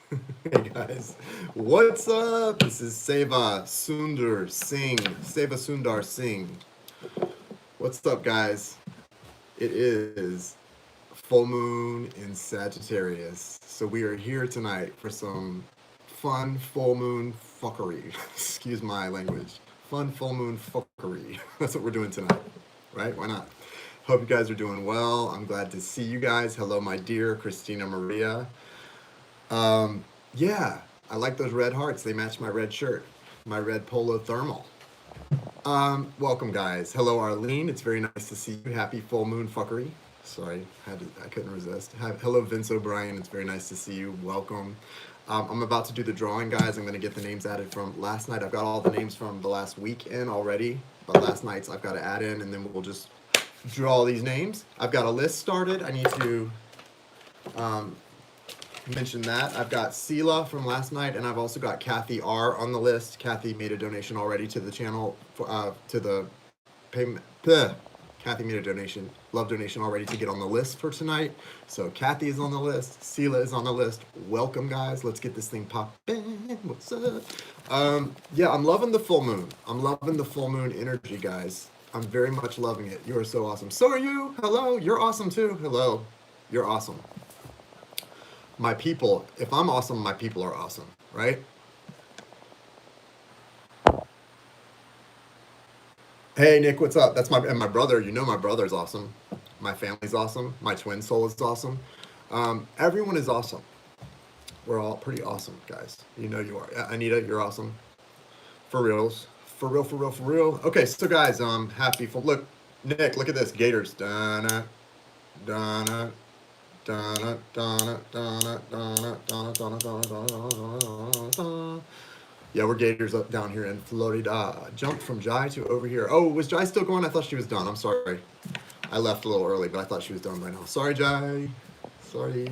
Hey guys, what's up? This is Seva Sundar Singh. What's up, guys? It is full moon in Sagittarius, so we are here tonight for some fun full moon fuckery. Excuse my language. Fun full moon fuckery. That's what we're doing tonight, right? Why not? Hope you guys are doing well. I'm glad to see you guys. Hello, my dear Christina Maria. Um, yeah, I like those red hearts. They match my red shirt, my red polo thermal. Welcome, guys. Hello, Arlene. It's very nice to see you. Happy full moon fuckery. Sorry, I couldn't resist. Hello, Vince O'Brien. It's very nice to see you. Welcome. I'm about to do the drawing, guys. I'm going to get the names added from last night. I've got all the names from the last week in already, but last night's I've got to add in, and then we'll just draw these names. I've got a list started. I need to um, mention that. I've got Sela from last night, and I've also got Kathy R on the list. Kathy made a donation already to the channel, to the payment. Kathy made a love donation already to get on the list for tonight. So Kathy is on the list. Sela is on the list. Welcome, guys. Let's get this thing popping. What's up? Yeah, I'm loving the full moon. I'm loving the full moon energy, guys. I'm very much loving it. You are so awesome. So are you. Hello. You're awesome too. Hello. You're awesome. My people, if I'm awesome, my people are awesome, right? Hey Nick, what's up? And my brother. You know my brother's awesome. My family's awesome. My twin soul is awesome. Everyone is awesome. We're all pretty awesome, guys. You know you are. Yeah, Anita, you're awesome. For reals. For real, for real, for real. Okay, so guys, happy for look, Nick, look at this. Gators. Donna, Donna, Donna, Donna, Donna, Donna, Donna, Donna, Donna, Donna, Donna. Yeah, we're Gators up down here in Florida. Jumped from Jai to over here. Oh, was Jai still going? I thought she was done. I'm sorry. I left a little early, but I thought she was done by now. Sorry, Jai. Sorry.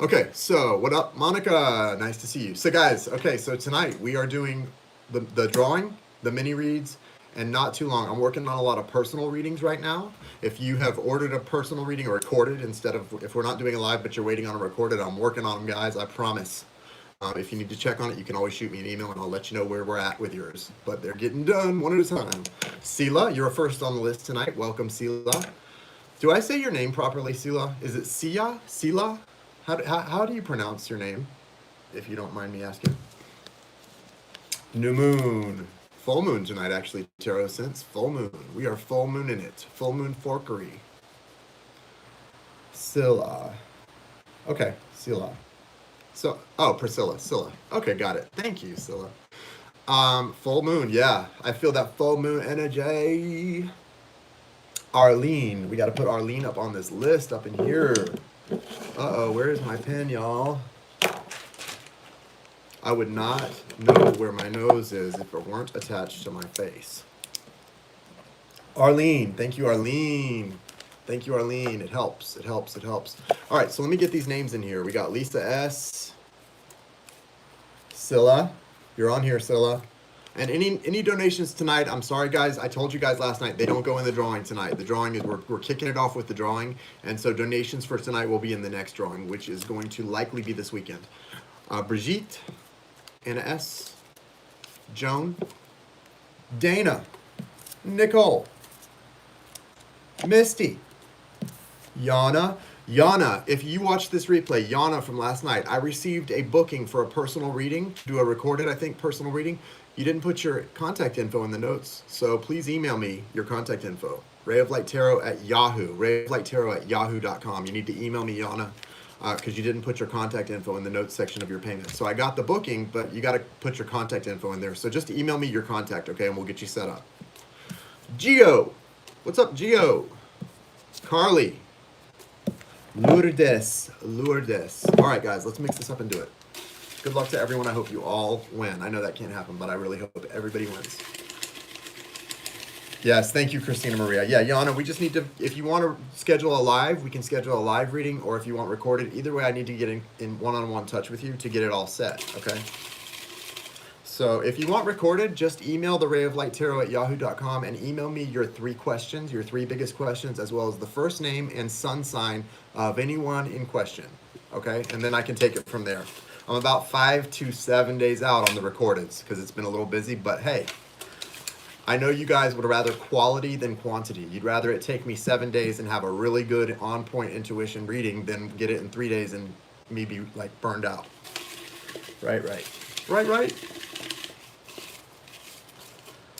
Okay, so what up, Monica? Nice to see you. So guys, okay, so tonight we are doing the drawing, the mini reads, and not too long. I'm working on a lot of personal readings right now. If you have ordered a personal reading or recorded instead of, if we're not doing a live but you're waiting on a recorded, I'm working on them, guys, I promise. If you need to check on it, you can always shoot me an email and I'll let you know where we're at with yours. But they're getting done one at a time. Sela, you're first on the list tonight. Welcome, Sela. Do I say your name properly, Sela? Is it Sia? Sela? How do you pronounce your name, if you don't mind me asking? New moon. Full moon tonight, actually, Tarot Sense. Full moon. We are full moon in it. Full moon forkery. Scylla. Okay, Scylla. So, oh, Priscilla, Scylla. Okay, got it. Thank you, Scylla. Full moon, yeah. I feel that full moon energy. Arlene. We got to put Arlene up on this list up in here. Uh-oh, where is my pen, y'all? I would not know where my nose is if it weren't attached to my face. Arlene. Thank you, Arlene. Thank you, Arlene. It helps. It helps. It helps. All right, so let me get these names in here. We got Lisa S. Scylla. You're on here, Scylla. And any donations tonight, I'm sorry, guys. I told you guys last night, they don't go in the drawing tonight. The drawing is, we're kicking it off with the drawing. And so donations for tonight will be in the next drawing, which is going to likely be this weekend. Brigitte, Anna S., Joan, Dana, Nicole, Misty, Yana. Yana, if you watch this replay, Yana from last night, I received a booking for a personal reading, do a recorded, I think, personal reading. You didn't put your contact info in the notes, so please email me your contact info. rayoflighttarot at Yahoo, rayoflighttarot at yahoo.com. You need to email me, Yana, because you didn't put your contact info in the notes section of your payment. So I got the booking, but you got to put your contact info in there. So just email me your contact, okay, and we'll get you set up. Geo, what's up, Geo? Carly, Lourdes. All right, guys, let's mix this up and do it. Good luck to everyone. I hope you all win. I know that can't happen, but I really hope everybody wins. Yes, thank you, Christina Maria. Yeah, Yana, we just need to, if you want to schedule a live, we can schedule a live reading, or if you want recorded, either way, I need to get in one-on-one touch with you to get it all set, okay? So if you want recorded, just email the rayoflighttarot at yahoo.com and email me your 3 questions, your 3 biggest questions, as well as the first name and sun sign of anyone in question. okay? And then I can take it from there. I'm about 5 to 7 days out on the recordeds because it's been a little busy, but hey, I know you guys would rather quality than quantity. You'd rather it take me 7 days and have a really good on-point intuition reading than get it in 3 days and me be like burned out. Right.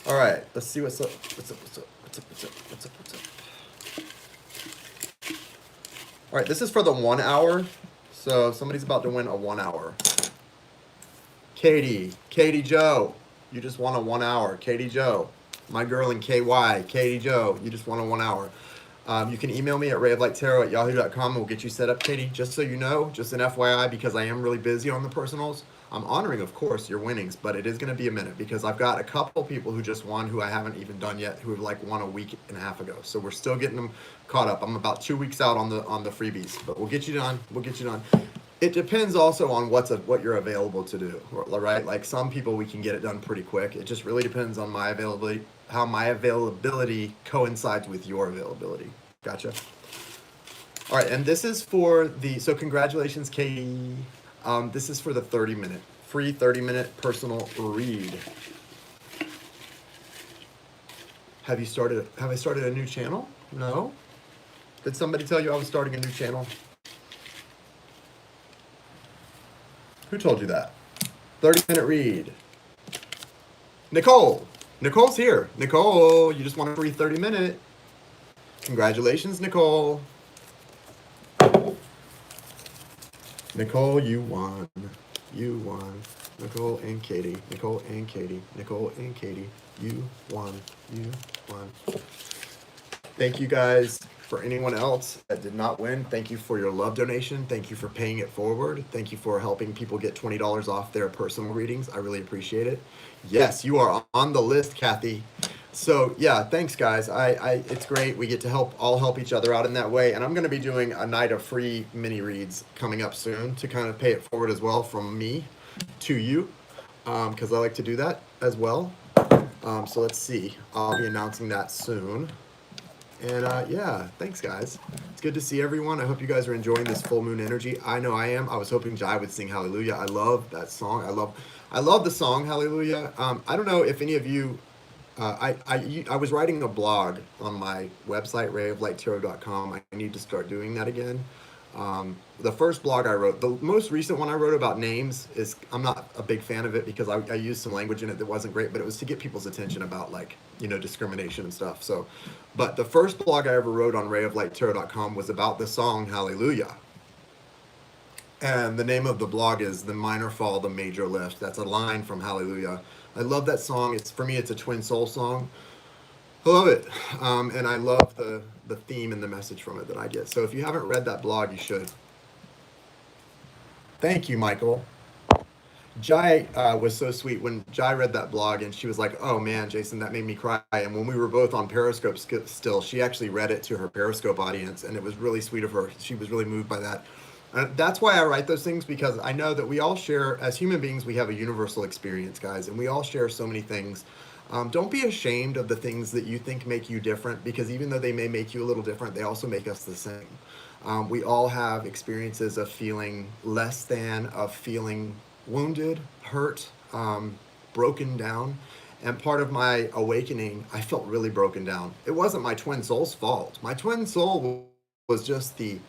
All right, let's see what's up. All right, this is for the 1 hour. So somebody's about to win a 1 hour. Katie Joe, you just won a 1 hour. Katie Joe, my girl in KY, Katie Joe, you just won a 1 hour. You can email me at rayoflighttarot@yahoo.com and we'll get you set up, Katie. Just so you know, just an FYI, because I am really busy on the personals, I'm honoring, of course, your winnings, but it is going to be a minute because I've got a couple people who just won who I haven't even done yet, who have like won a week and a half ago. So we're still getting them caught up. I'm about 2 weeks out on the freebies, but we'll get you done. It depends also on what you're available to do, right? Like some people, we can get it done pretty quick. It just really depends on my availability, how my availability coincides with your availability. Gotcha. All right, and this is for so congratulations, Katie. This is for the 30-minute, free 30-minute personal read. Have I started a new channel? No? Did somebody tell you I was starting a new channel? Who told you that? 30-minute read. Nicole's here. Nicole, you just want a free 30-minute. Congratulations, Nicole. Nicole, you won. Nicole and Katie, you won. Thank you guys. For anyone else that did not win, thank you for your love donation. Thank you for paying it forward. Thank you for helping people get $20 off their personal readings. I really appreciate it. Yes, you are on the list, Kathy. So yeah, thanks guys. It's great. We get to all help each other out in that way. And I'm going to be doing a night of free mini reads coming up soon to kind of pay it forward as well from me to you, because I like to do that as well. So let's see. I'll be announcing that soon. And yeah, thanks guys. It's good to see everyone. I hope you guys are enjoying this full moon energy. I know I am. I was hoping Jai would sing Hallelujah. I love that song. I love the song Hallelujah. I don't know if any of you, I was writing a blog on my website, rayoflighttarot.com. I need to start doing that again. The first blog I wrote, the most recent one I wrote about names I'm not a big fan of it because I used some language in it that wasn't great, but it was to get people's attention about discrimination and stuff. So, but the first blog I ever wrote on rayoflighttarot.com was about the song Hallelujah. And the name of the blog is The Minor Fall, the Major Lift. That's a line from Hallelujah. I love that song. For me, it's a twin soul song. I love it. And I love the theme and the message from it that I get. So if you haven't read that blog, you should. Thank you, Michael. Jai was so sweet when Jai read that blog and she was like, oh man, Jason, that made me cry. And when we were both on Periscope still, she actually read it to her Periscope audience and it was really sweet of her. She was really moved by that. That's why I write those things, because I know that we all share, as human beings, we have a universal experience, guys, and we all share so many things. Don't be ashamed of the things that you think make you different, because even though they may make you a little different, they also make us the same. We all have experiences of feeling less than, of feeling wounded, hurt, broken down. And part of my awakening, I felt really broken down. It wasn't my twin soul's fault. My twin soul was just the,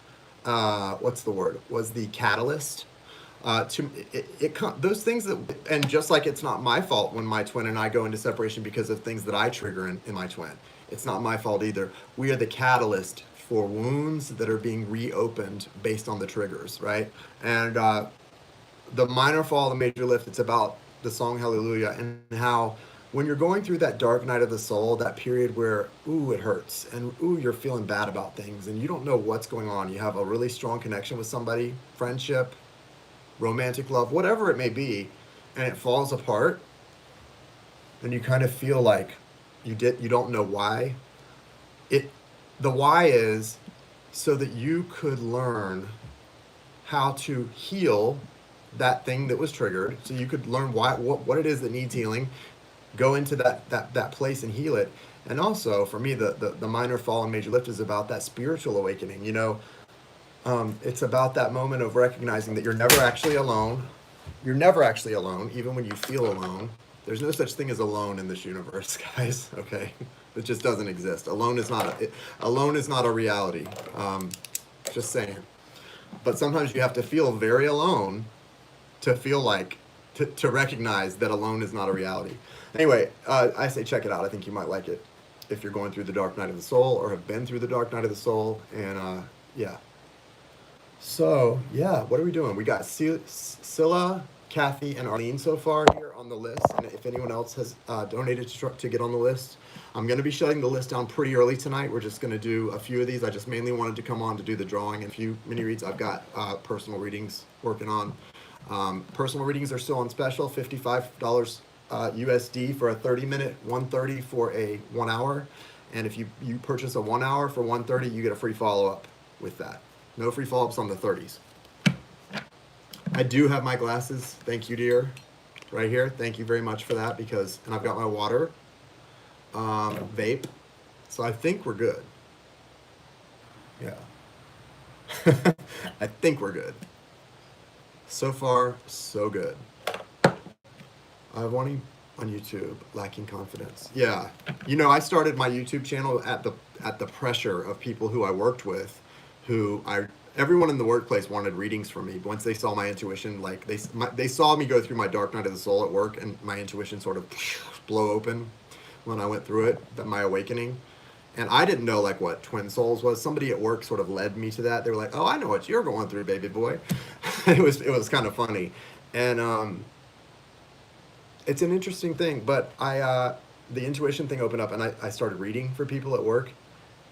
was the catalyst. Those things that, and just like it's not my fault when my twin and I go into separation because of things that I trigger in my twin. It's not my fault either. We are the catalyst for wounds that are being reopened based on the triggers, right? And the minor fall, the major lift, it's about the song Hallelujah, and how when you're going through that dark night of the soul, that period where, ooh, it hurts, and ooh, you're feeling bad about things, and you don't know what's going on. You have a really strong connection with somebody, friendship, romantic love, whatever it may be, and it falls apart, and you kind of feel like you don't know why. The why is so that you could learn how to heal that thing that was triggered, so you could learn what it is that needs healing, go into that place and heal it. And also for me, the minor fall and major lift is about that spiritual awakening. It's about that moment of recognizing that you're never actually alone. You're never actually alone, even when you feel alone. There's no such thing as alone in this universe, guys. Okay, it just doesn't exist. Alone is not a reality. Just saying. But sometimes you have to feel very alone to feel like to recognize that alone is not a reality. Anyway, I say check it out. I think you might like it if you're going through the dark night of the soul or have been through the dark night of the soul. And yeah. So yeah, what are we doing? We got Scylla, Kathy, and Arlene so far here on the list. And if anyone else has donated to get on the list, I'm going to be shutting the list down pretty early tonight. We're just going to do a few of these. I just mainly wanted to come on to do the drawing and a few mini reads. I've got personal readings working on. Personal readings are still on special, $55 USD for a 30-minute, 130 for a 1 hour. And if you purchase a 1 hour for 130, you get a free follow-up with that. No free follow-ups on the 30s. I do have my glasses. Thank you, dear. Right here. Thank you very much for that and I've got my water, vape. So I think we're good. Yeah. I think we're good. So far, so good. I have one on YouTube, lacking confidence. Yeah. I started my YouTube channel at the pressure of people who I worked with, everyone in the workplace wanted readings from me. Once they saw my intuition, like they saw me go through my dark night of the soul at work, and my intuition sort of blow open when I went through it, my awakening. And I didn't know like what twin souls was. Somebody at work sort of led me to that. They were like, "Oh, I know what you're going through, baby boy." It was kind of funny, and it's an interesting thing. But the intuition thing opened up, and I started reading for people at work.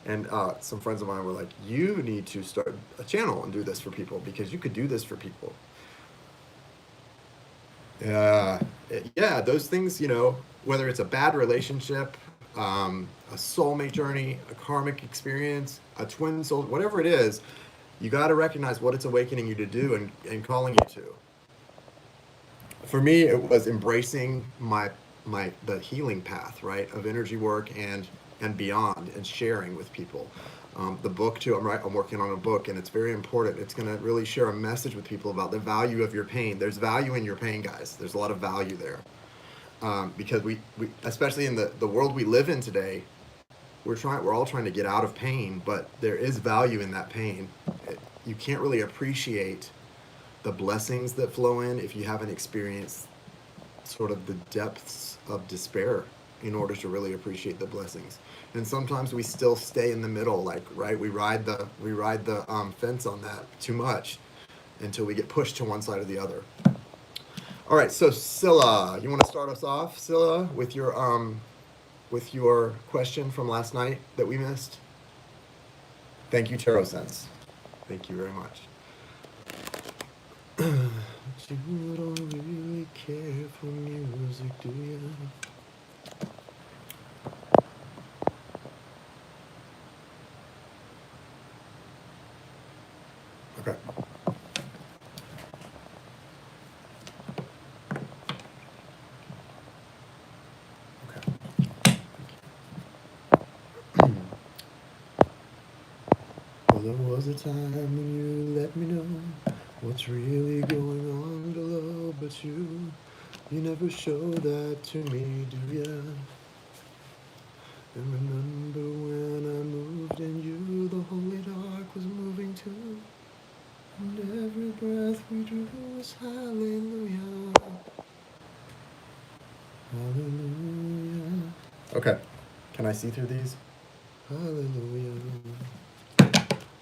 And some friends of mine were like, "You need to start a channel and do this for people because you could do this for people." Yeah, those things, whether it's a bad relationship, a soulmate journey, a karmic experience, a twin soul, whatever it is, you got to recognize what it's awakening you to do and calling you to. For me, it was embracing the healing path, right, of energy work and beyond, and sharing with people. The book too. I'm working on a book, and it's very important. It's going to really share a message with people about the value of your pain. There's value in your pain, guys. There's a lot of value there, because we especially in the world we live in today, we're all trying to get out of pain, but there is value in that pain. You can't really appreciate the blessings that flow in if you haven't experienced sort of the depths of despair in order to really appreciate the blessings. And sometimes we still stay in the middle, like, right, we ride the fence on that too much until we get pushed to one side or the other. All right, so Scylla, you want to start us off, Scylla, with your question from last night that we missed? Thank you, Tarot Sense. Thank you very much. You don't really care for music, do you? Okay. Well, there was a time when you let me know what's really going on below, but you never show that to me, do ya? And remember when I moved and you, the holy dark was moving too, and every breath we drew was hallelujah, hallelujah. Okay, can I see through these? Hallelujah,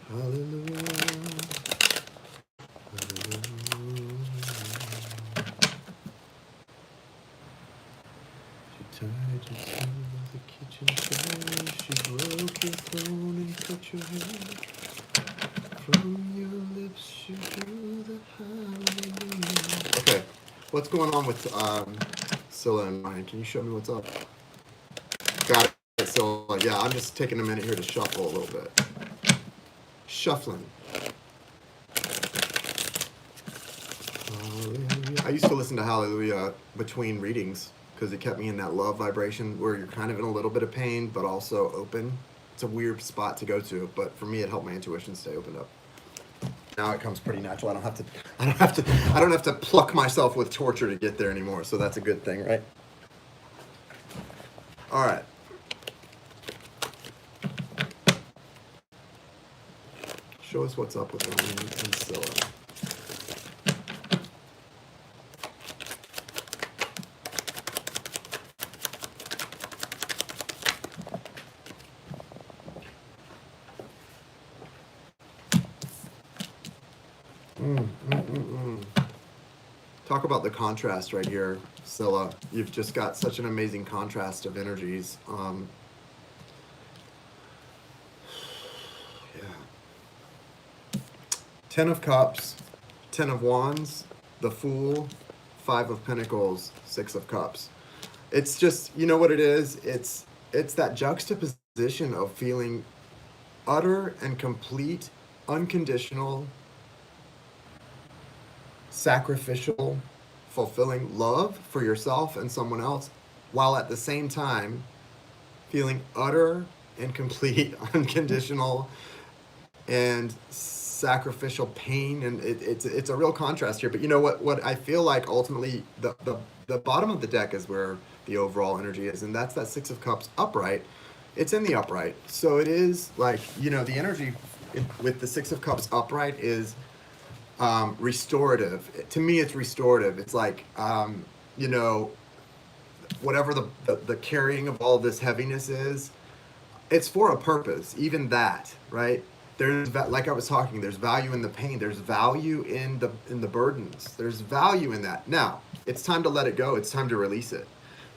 hallelujah. Tied you to the kitchen chair. She broke your throne and cut your hair. From your lips she drew the hallelujah. Okay, what's going on with Scylla and Ryan? Can you show me what's up? Got it, Scylla. Yeah, I'm just taking a minute here to shuffle a little bit. Shuffling. Hallelujah. I used to listen to Hallelujah between readings, because it kept me in that love vibration where you're kind of in a little bit of pain, but also open. It's a weird spot to go to, but for me, it helped my intuition stay opened up. Now it comes pretty natural. I don't have to pluck myself with torture to get there anymore. So that's a good thing, right? All right. Show us what's up with Aline and Scylla. Talk about the contrast right here, Scylla. You've just got such an amazing contrast of energies. Yeah. 10 of Cups, 10 of Wands, the Fool, 5 of Pentacles, 6 of Cups. It's just, you know what it is? It's that juxtaposition of feeling utter and complete, unconditional, sacrificial, fulfilling love for yourself and someone else, while at the same time feeling utter and complete, unconditional, and sacrificial pain. And it's a real contrast here. But you know what I feel like ultimately the bottom of the deck is where the overall energy is, and that's that 6 of Cups upright. It's in the upright, so it is like, you know, the energy with the 6 of Cups upright is restorative. To me, it's restorative. It's like, you know, whatever the carrying of all this heaviness is, it's for a purpose. Even that, right? There's, like I was talking, there's value in the pain. There's value in the burdens. There's value in that. Now, it's time to let it go. It's time to release it.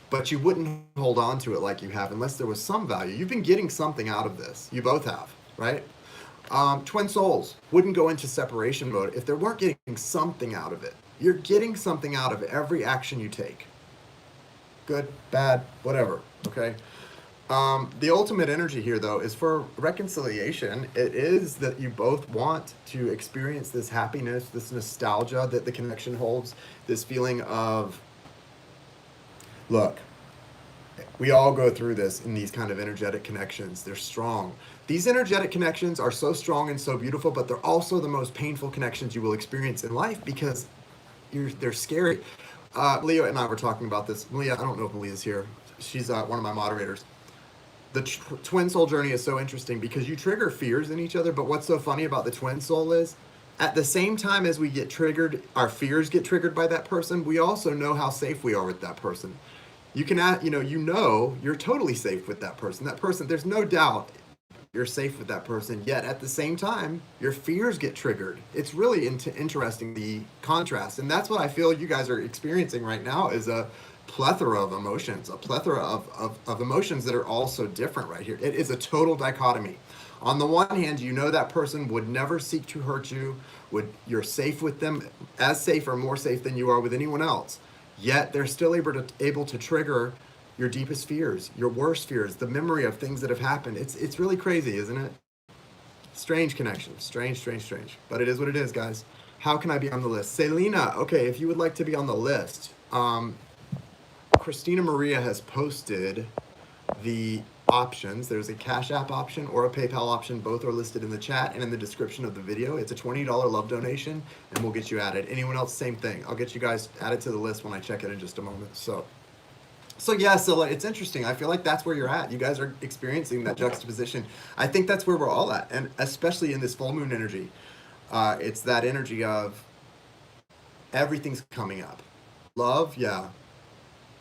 But you wouldn't hold on to it like you have unless there was some value. You've been getting something out of this. You both have, right? Twin souls wouldn't go into separation mode if they weren't getting something out of it. You're getting something out of every action you take. Good, bad, whatever, okay? The ultimate energy here, though, is for reconciliation. It is that you both want to experience this happiness, this nostalgia that the connection holds, this feeling of, look, we all go through this in these kind of energetic connections. They're strong. These energetic connections are so strong and so beautiful, but they're also the most painful connections you will experience in life because they're scary. Malia and I were talking about this. Malia, I don't know if Malia's here. She's one of my moderators. The twin soul journey is so interesting because you trigger fears in each other, but what's so funny about the twin soul is at the same time as we get triggered, our fears get triggered by that person, we also know how safe we are with that person. You can, you know, you're totally safe with that person. That person, there's no doubt you're safe with that person, yet at the same time, your fears get triggered. It's really interesting, the contrast. And that's what I feel you guys are experiencing right now is a plethora of emotions, a plethora of emotions that are all so different right here. It is a total dichotomy. On the one hand, you know that person would never seek to hurt you, you're safe with them, as safe or more safe than you are with anyone else. Yet they're still able to trigger your deepest fears, your worst fears, the memory of things that have happened. It's really crazy, isn't it? Strange connection. Strange. But it is what it is, guys. How can I be on the list? Selena, okay, if you would like to be on the list. Christina Maria has posted the options. There's a Cash App option or a PayPal option. Both are listed in the chat and in the description of the video. It's a $20 love donation, and we'll get you added. Anyone else, same thing. I'll get you guys added to the list when I check it in just a moment. So yeah, so it's interesting. I feel like that's where you're at. You guys are experiencing that juxtaposition. I think that's where we're all at, and especially in this full moon energy. It's that energy of everything's coming up. Love, yeah.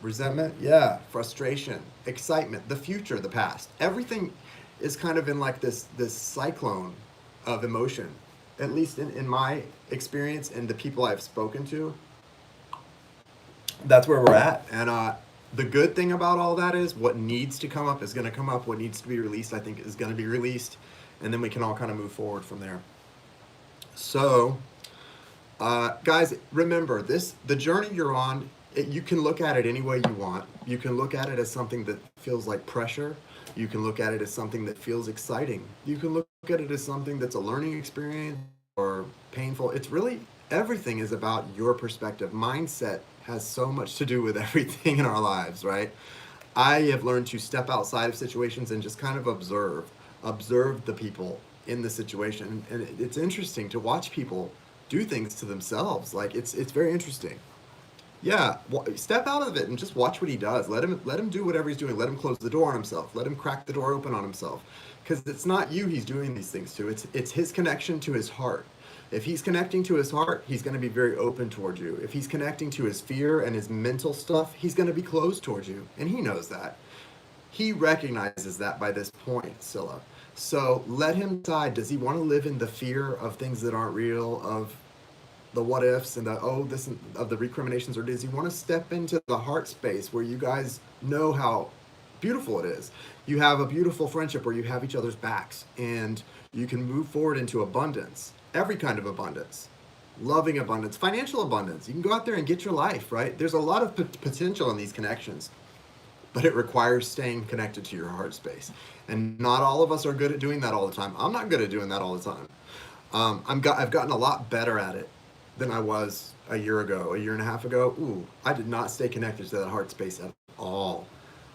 Resentment, yeah. Frustration, excitement, the future, the past. Everything is kind of in like this cyclone of emotion. At least in my experience and the people I've spoken to, that's where we're at. And the good thing about all that is what needs to come up is going to come up. What needs to be released, I think, is going to be released. And then we can all kind of move forward from there. So, guys, remember this, the journey you're on, you can look at it any way you want. You can look at it as something that feels like pressure. You can look at it as something that feels exciting. You can look at it as something that's a learning experience or painful. It's really, everything is about your perspective. Mindset has so much to do with everything in our lives, right? I have learned to step outside of situations and just kind of observe the people in the situation. And it's interesting to watch people do things to themselves. Like it's very interesting. Yeah, step out of it and just watch what he does. Let him do whatever he's doing. Let him close the door on himself. Let him crack the door open on himself, because it's not you he's doing these things to. It's his connection to his heart. If he's connecting to his heart, he's going to be very open towards you. If he's connecting to his fear and his mental stuff, he's going to be closed towards you, and he knows that. He recognizes that by this point, Scylla. So let him decide. Does he want to live in the fear of things that aren't real, of the what ifs and the this of the recriminations, or does he want to step into the heart space where you guys know how beautiful it is? You have a beautiful friendship where you have each other's backs and you can move forward into abundance, every kind of abundance, loving abundance, financial abundance. You can go out there and get your life, right? There's a lot of potential in these connections, but it requires staying connected to your heart space. And not all of us are good at doing that all the time. I'm not good at doing that all the time. I've gotten a lot better at it than I was a year and a half ago. Ooh, I did not stay connected to that heart space at all.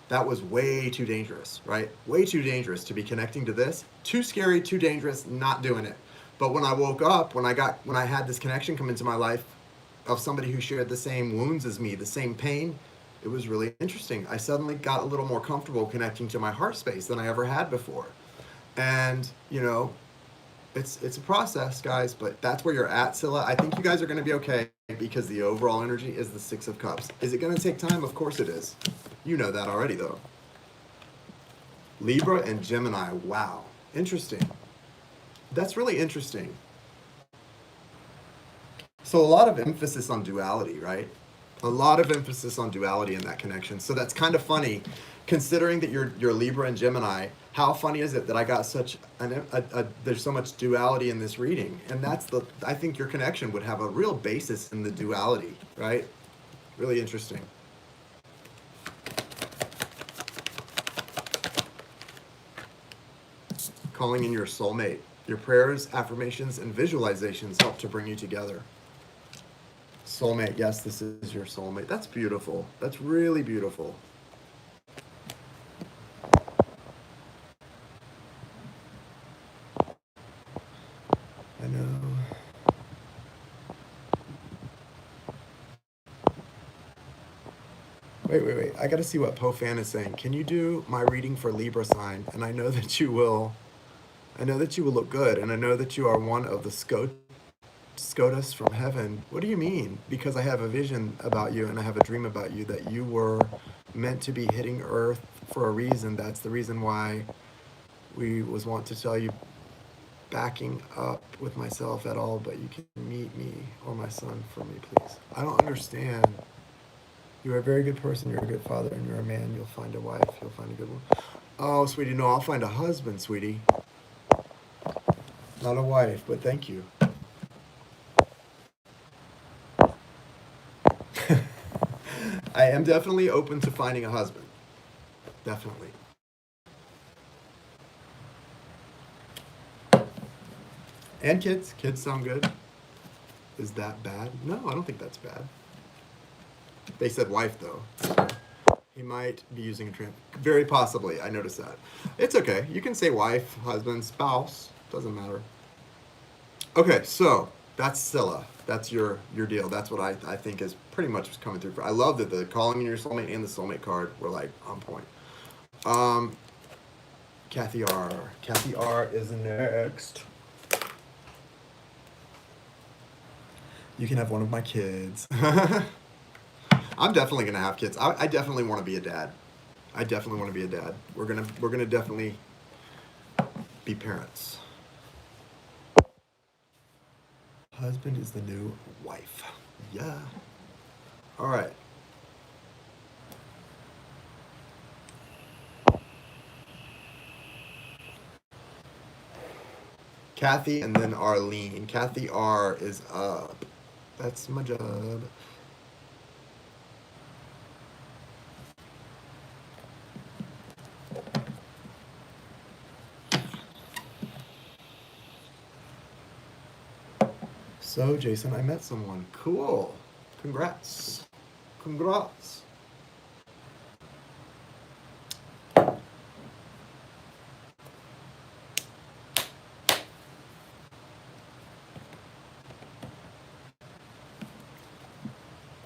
That was way too dangerous, right? Way too dangerous to be connecting to this. Too scary, too dangerous, not doing it. But when I woke up, when I had this connection come into my life of somebody who shared the same wounds as me, the same pain, it was really interesting. I suddenly got a little more comfortable connecting to my heart space than I ever had before. And, it's a process, guys, but that's where you're at, Scylla. I think you guys are going to be okay because the overall energy is the Six of Cups. Is it going to take time? Of course it is. You know that already, though. Libra and Gemini. Wow. Interesting. That's really interesting. So a lot of emphasis on duality, right? A lot of emphasis on duality in that connection. So that's kind of funny, considering that you're Libra and Gemini. How funny is it that I got such there's so much duality in this reading? And I think your connection would have a real basis in the duality, right? Really interesting. Calling in your soulmate. Your prayers, affirmations, and visualizations help to bring you together. Soulmate, yes, this is your soulmate. That's beautiful. That's really beautiful. I know. Wait. I gotta see what Po-Fan is saying. Can you do my reading for Libra sign? And I know that you will look good, and I know that you are one of the SCOTUS from heaven. What do you mean? Because I have a vision about you and I have a dream about you that you were meant to be hitting Earth for a reason. That's the reason why we want to tell you backing up with myself at all, but you can meet me or my son for me, please. I don't understand. You're a very good person. You're a good father, and you're a man. You'll find a wife. You'll find a good one. Oh, sweetie, no, I'll find a husband, sweetie. Not a wife, but thank you. I am definitely open to finding a husband. Definitely. And kids. Kids sound good. Is that bad? No, I don't think that's bad. They said wife, though. He might be using a tramp. Very possibly. I noticed that. It's okay. You can say wife, husband, spouse. Doesn't matter. Okay, so that's Scylla. That's your deal. That's what I think is pretty much coming through. I love that the calling in your soulmate and the soulmate card were like on point. Kathy R. Kathy R is next. You can have one of my kids. I'm definitely gonna have kids. I definitely want to be a dad. I definitely want to be a dad. We're gonna definitely be parents. Husband is the new wife. Yeah. All right. Kathy and then Arlene. Kathy R is up. That's my job. So, Jason, I met someone. Cool. Congrats. Congrats.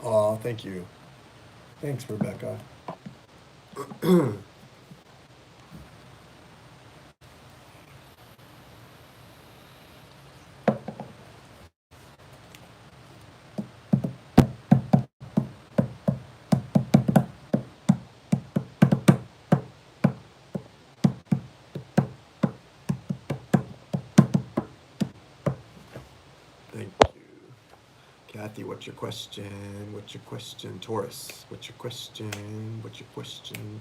Aw, thank you. Thanks, Rebecca. Thank you. Kathy, what's your question? What's your question? Taurus, what's your question? What's your question?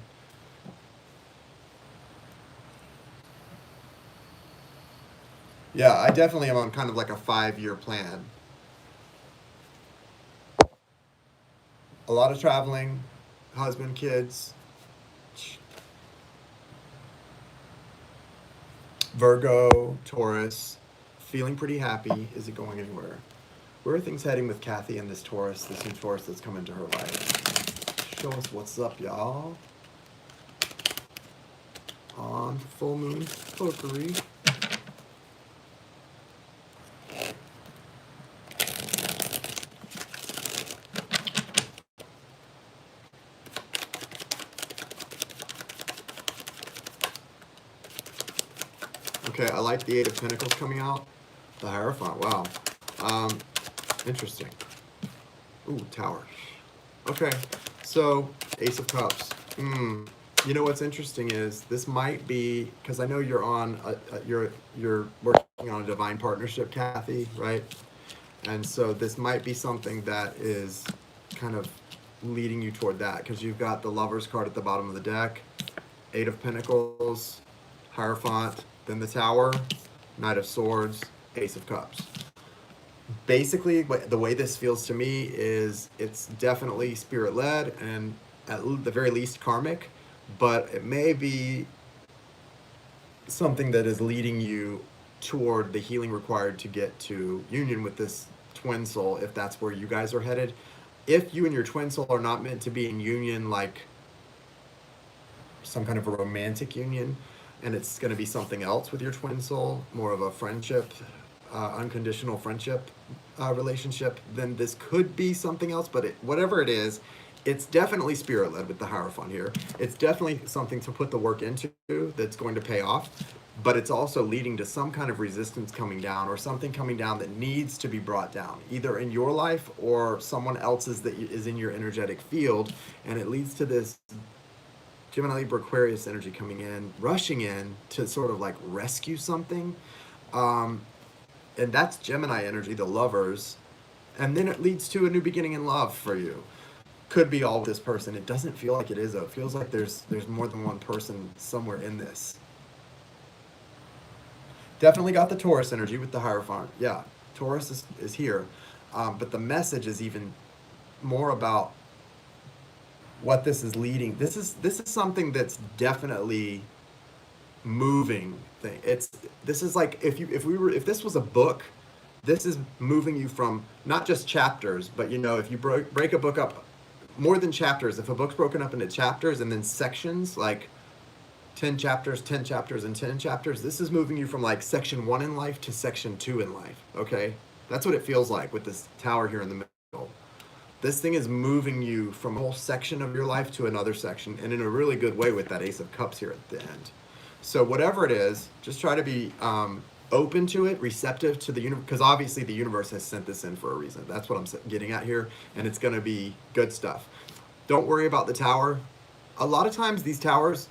Yeah, I definitely am on kind of like a 5-year plan. A lot of traveling, husband, kids. Virgo, Taurus, feeling pretty happy. Is it going anywhere? Where are things heading with Kathy and this Taurus, this new Taurus that's come into her life? Show us what's up, y'all. On full moon pokery. Okay, I like the Eight of Pentacles coming out. The Hierophant, wow. Interesting. Ooh, Tower. Okay, so Ace of Cups. You know what's interesting is this might be, because I know you're on you're working on a divine partnership, Kathy, right? And so this might be something that is kind of leading you toward that, because you've got the Lover's card at the bottom of the deck, Eight of Pentacles, Hierophant, then the Tower, Knight of Swords, Ace of Cups. Basically, the way this feels to me is it's definitely spirit-led and at the very least karmic, but it may be something that is leading you toward the healing required to get to union with this twin soul, if that's where you guys are headed. If you and your twin soul are not meant to be in union, like some kind of a romantic union, and it's going to be something else with your twin soul, more of a friendship, unconditional friendship relationship, then this could be something else. But whatever it is, it's definitely spirit-led with the Hierophant here. It's definitely something to put the work into that's going to pay off, but it's also leading to some kind of resistance coming down, or something coming down that needs to be brought down, either in your life or someone else's that is in your energetic field, and it leads to this Gemini, Libra, Aquarius energy coming in, rushing in to sort of like rescue something. And that's Gemini energy, the Lovers. And then it leads to a new beginning in love for you. Could be all with this person. It doesn't feel like it is, though. It feels like there's more than one person somewhere in this. Definitely got the Taurus energy with the Hierophant. Yeah, Taurus is here. But the message is even more about what this is leading. This is something that's definitely moving thing. This is like if this was a book, this is moving you from not just chapters, but if you break a book up more than chapters, if a book's broken up into chapters and then sections, like 10 chapters, 10 chapters, and 10 chapters, this is moving you from like section 1 in life to section 2 in life. Okay, that's what it feels like with this Tower here in the middle. This thing is moving you from a whole section of your life to another section, and in a really good way with that Ace of Cups here at the end. So whatever it is, just try to be open to it, receptive to the universe, because obviously the universe has sent this in for a reason. That's what I'm getting at here, and it's going to be good stuff. Don't worry about the Tower. A lot of times these towers,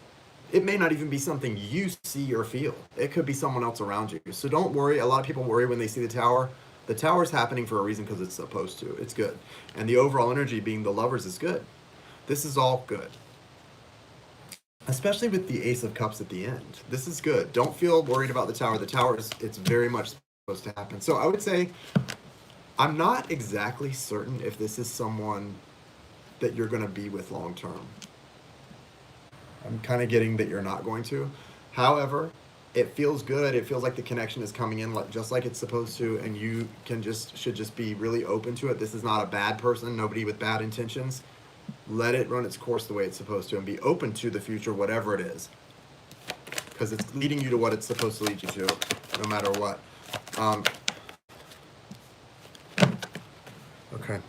it may not even be something you see or feel. It could be someone else around you. So don't worry. A lot of people worry when they see the Tower. The Tower's happening for a reason, because it's supposed to. It's good. And the overall energy being the Lovers is good. This is all good. Especially with the Ace of Cups at the end. This is good. Don't feel worried about the Tower. The Tower it's very much supposed to happen. So I would say, I'm not exactly certain if this is someone that you're going to be with long term. I'm kind of getting that you're not going to. However, it feels good. It feels like the connection is coming in just like it's supposed to, and you should just be really open to it. This is not a bad person, nobody with bad intentions. Let it run its course the way it's supposed to, and be open to the future, whatever it is, because it's leading you to what it's supposed to lead you to, no matter what. Okay.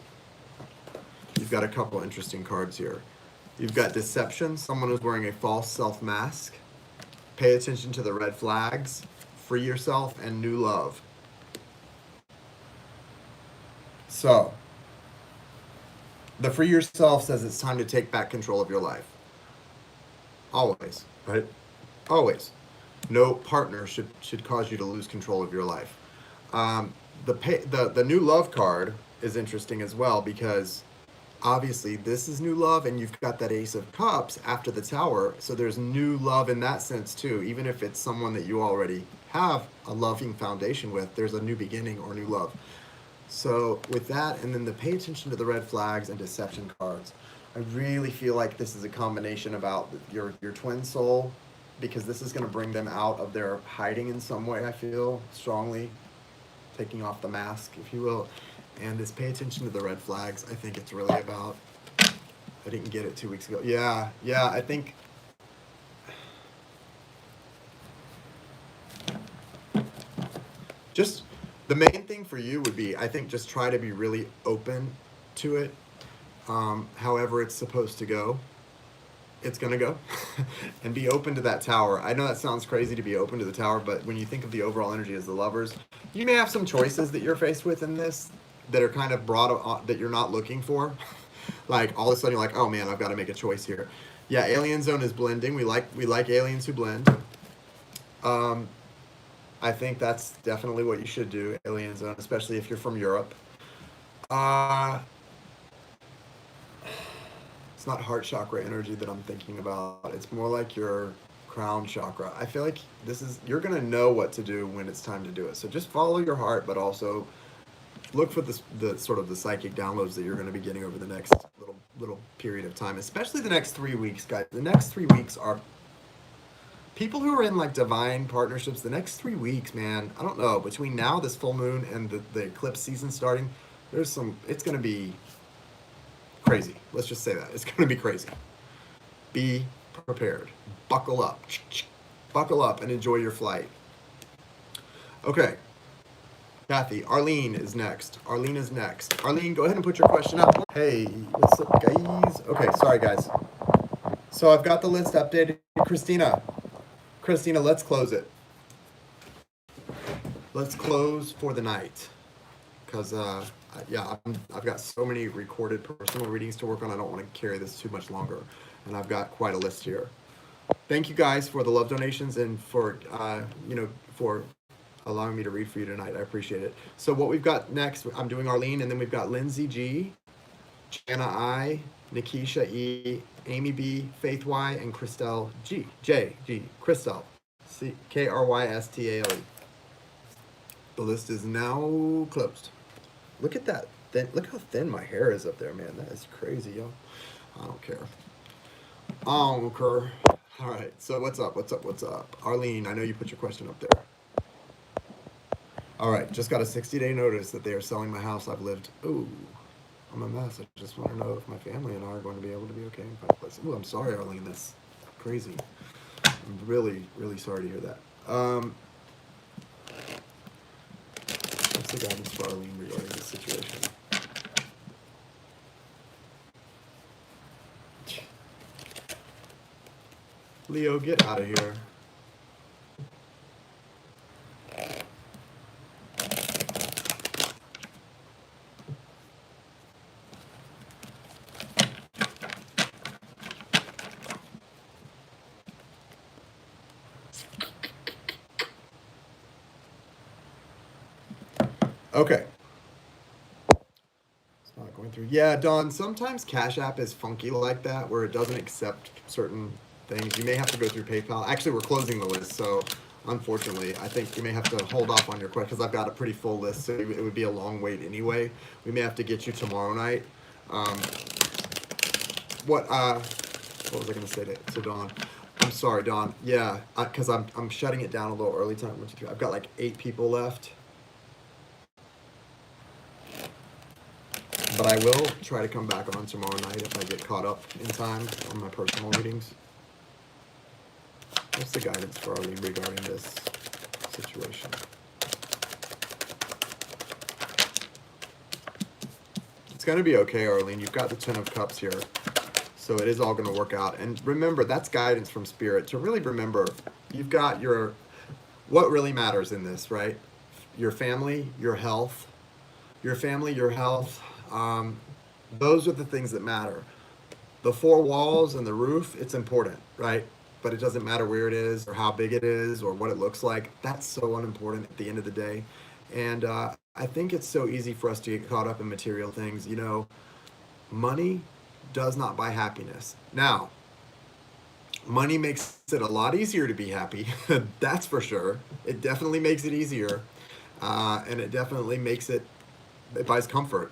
got a couple interesting cards here. You've got deception, someone who's wearing a false self mask. Pay attention to the red flags. Free yourself, and new love. So, the free yourself says it's time to take back control of your life. Always, right? Always. No partner should cause you to lose control of your life. The new love card is interesting as well, because obviously this is new love, and you've got that Ace of Cups after the Tower, so there's new love in that sense too. Even if it's someone that you already have a loving foundation with, there's a new beginning or new love. So with that, and then the pay attention to the red flags and deception cards, I really feel like this is a combination about your twin soul, because this is going to bring them out of their hiding in some way, I feel strongly, taking off the mask, if you will. And this pay attention to the red flags, I think it's really about, I didn't get it 2 weeks ago. Yeah, I think, just the main thing for you would be, I think, just try to be really open to it. However it's supposed to go, it's going to go. And be open to that Tower. I know that sounds crazy to be open to the Tower, but when you think of the overall energy as the Lovers, you may have some choices that you're faced with in this that are kind of brought that you're not looking for. Like all of a sudden you're like, oh man, I've got to make a choice here. Yeah, Alien Zone is blending. We like aliens who blend. I think that's definitely what you should do, Alien Zone, especially if you're from Europe. It's not heart chakra energy that I'm thinking about. It's more like your crown chakra. I feel like you're going to know what to do when it's time to do it. So just follow your heart, but also look for the sort of the psychic downloads that you're going to be getting over the next little period of time, especially the next 3 weeks, guys. The next 3 weeks are people who are in like divine partnerships. The next 3 weeks, man, I don't know, between now, this full moon, and the eclipse season starting, it's going to be crazy. Let's just say that. It's going to be crazy. Be prepared. Buckle up. Buckle up and enjoy your flight. Okay. Kathy, Arlene is next. Arlene, go ahead and put your question up. Hey, what's up, guys? Okay, sorry, guys. So I've got the list updated. Christina, let's close it. Let's close for the night. Because, yeah, I've got so many recorded personal readings to work on. I don't want to carry this too much longer. And I've got quite a list here. Thank you guys for the love donations and for, for allowing me to read for you tonight. I appreciate it. So what we've got next, I'm doing Arlene, and then we've got Lindsay G, Jana I, Nikisha E, Amy B, Faith Y, and Christelle G. Christelle. Krystale. The list is now closed. Look at that. Look how thin my hair is up there, man. That is crazy, yo. I don't care. All right. So what's up? Arlene, I know you put your question up there. All right. Just got a 60-day notice that they are selling my house. I've lived. Ooh, I'm a mess. I just want to know if my family and I are going to be able to be okay and find a place. Ooh, I'm sorry, Arlene. That's crazy. I'm really, really sorry to hear that. What's the guidance for Arlene regarding this situation? Leo, get out of here. Okay. It's not going through. Yeah, Dawn, sometimes Cash App is funky like that, where it doesn't accept certain things. You may have to go through PayPal. Actually, we're closing the list, so unfortunately, I think you may have to hold off on your question, because I've got a pretty full list, so it would be a long wait anyway. We may have to get you tomorrow night. What was I going to say to Dawn? I'm sorry, Dawn. Yeah, because I'm shutting it down a little early tonight. I've got like 8 people left. But I will try to come back on tomorrow night if I get caught up in time on my personal readings. What's the guidance for Arlene regarding this situation? It's going to be okay, Arlene. You've got the Ten of Cups here. So it is all going to work out. And remember, that's guidance from Spirit. To really remember, you've got your, what really matters in this, right? Your family, your health. Your family, your health. Those are the things that matter. The four walls and the roof, it's important, right? But it doesn't matter where it is or how big it is or what it looks like. That's so unimportant at the end of the day. And I think it's so easy for us to get caught up in material things. You know, money does not buy happiness. Now, money makes it a lot easier to be happy. That's for sure. It definitely makes it easier. And it definitely makes it buys comfort.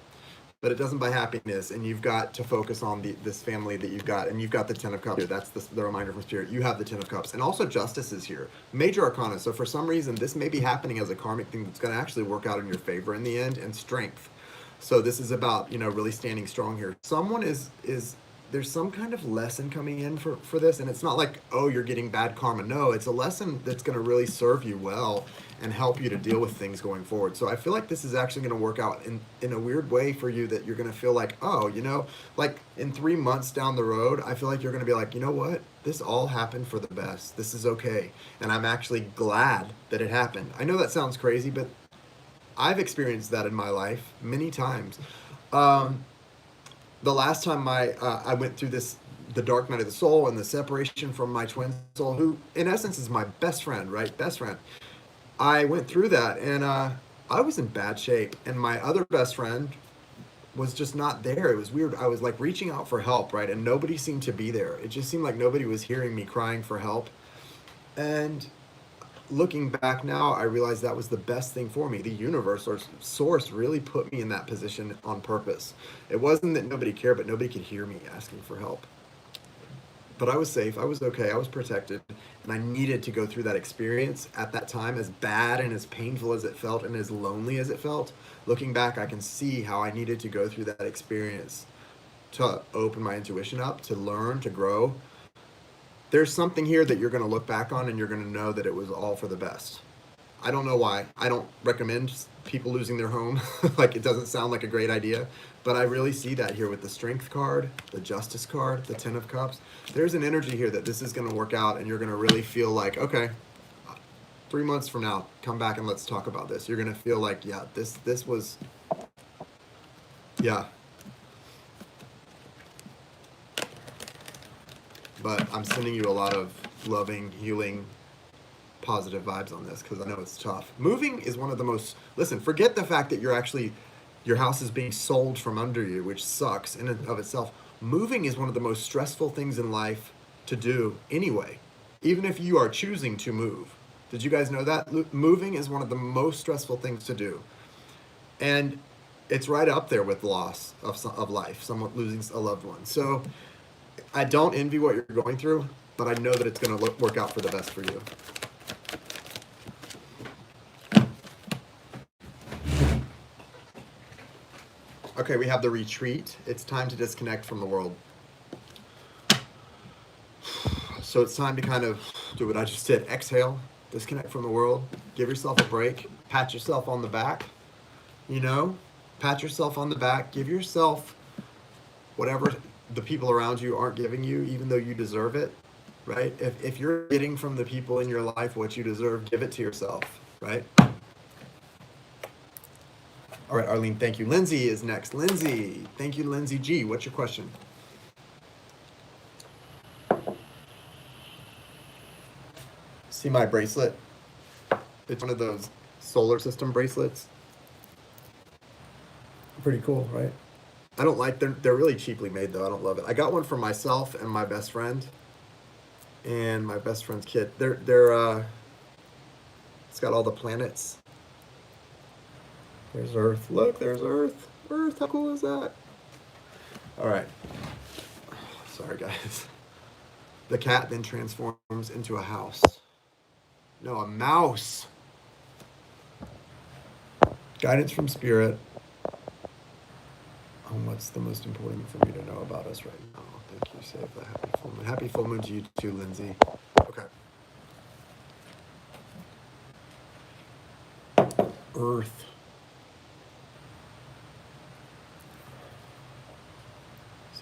But it doesn't buy happiness, and you've got to focus on this family that you've got, and you've got the Ten of Cups here. That's the reminder from Spirit. You have the Ten of Cups, and also Justice is here. Major Arcana. So for some reason, this may be happening as a karmic thing that's going to actually work out in your favor in the end, and Strength. So this is about, you know, really standing strong here. Someone is there's some kind of lesson coming in for this, and it's not like, oh, you're getting bad karma. No, it's a lesson that's going to really serve you well and help you to deal with things going forward. So I feel like this is actually going to work out in a weird way for you, that you're going to feel like, oh, you know, like in 3 months down the road, I feel like you're going to be like, you know what? This all happened for the best. This is okay. And I'm actually glad that it happened. I know that sounds crazy, but I've experienced that in my life many times. The last time I went through the dark night of the soul and the separation from my twin soul, who in essence is my best friend, right? Best friend. I went through that, and I was in bad shape, and my other best friend was just not there. It was weird. I was like reaching out for help, right? And nobody seemed to be there. It just seemed like nobody was hearing me crying for help. And looking back now, I realized that was the best thing for me. The universe or source really put me in that position on purpose. It wasn't that nobody cared, but nobody could hear me asking for help. But I was safe. I was okay. I was protected. And I needed to go through that experience at that time, as bad and as painful as it felt and as lonely as it felt. Looking back, I can see how I needed to go through that experience to open my intuition up, to learn, to grow. There's something here that you're going to look back on and you're going to know that it was all for the best. I don't know why. I don't recommend people losing their home. Like, it doesn't sound like a great idea, but I really see that here with the Strength card, the Justice card, the Ten of Cups. There's an energy here that this is going to work out, and you're going to really feel like, okay, 3 months from now, come back and let's talk about this. You're going to feel like, yeah, this was, yeah. But I'm sending you a lot of loving, healing, positive vibes on this, because I know it's tough. Moving is one of the most, listen, forget the fact that your house is being sold from under you, which sucks in and of itself. Moving is one of the most stressful things in life to do anyway, even if you are choosing to move. Did you guys know that? Moving is one of the most stressful things to do. And it's right up there with loss of life, someone losing a loved one. So I don't envy what you're going through, but I know that it's going to work out for the best for you. Okay, we have the retreat. It's time to disconnect from the world. So it's time to kind of do what I just did. Exhale, disconnect from the world, give yourself a break, pat yourself on the back, you know, pat yourself on the back, give yourself whatever the people around you aren't giving you, even though you deserve it, right? If you're getting from the people in your life what you deserve, give it to yourself, right? All right, Arlene, thank you. Lindsay is next. Lindsay, thank you, Lindsay G. What's your question? See my bracelet? It's one of those solar system bracelets. Pretty cool, right? I don't like, they're really cheaply made though. I don't love it. I got one for myself and my best friend and my best friend's kid. It's got all the planets. There's Earth. Look, there's Earth. Earth, how cool is that? All right. Sorry, guys. The cat then transforms into a house. No, a mouse. Guidance from Spirit on what's the most important for me to know about us right now. Thank you, Save the happy full moon. Happy full moon to you too, Lindsay. Okay. Earth.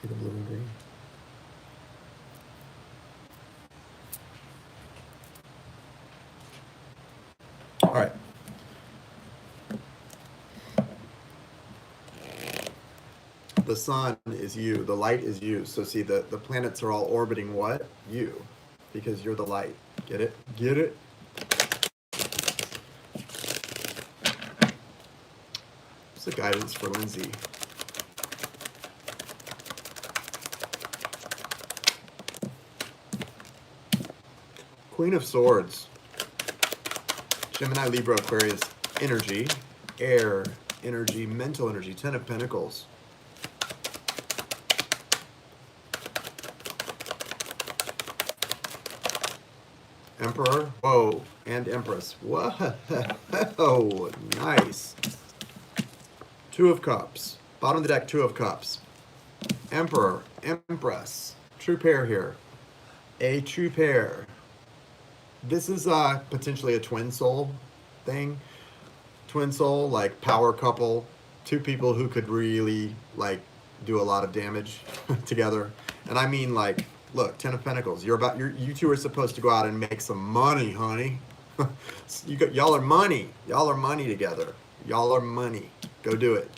See the blue and green? All right. The sun is you. The light is you. So see, the planets are all orbiting what? You. Because you're the light. Get it? Get it? What's the guidance for Lindsay? Queen of Swords. Gemini, Libra, Aquarius. Energy. Air. Energy. Mental energy. Ten of Pentacles. Emperor. Whoa. And Empress. Whoa. Nice. Two of Cups. Bottom of the deck, Two of Cups. Emperor. Empress. True pair here. A true pair. This is potentially a twin soul thing. Twin soul, like power couple. Two people who could really like do a lot of damage together. And I mean like, look, Ten of Pentacles. You two are supposed to go out and make some money, honey. Y'all are money. Y'all are money together. Y'all are money. Go do it.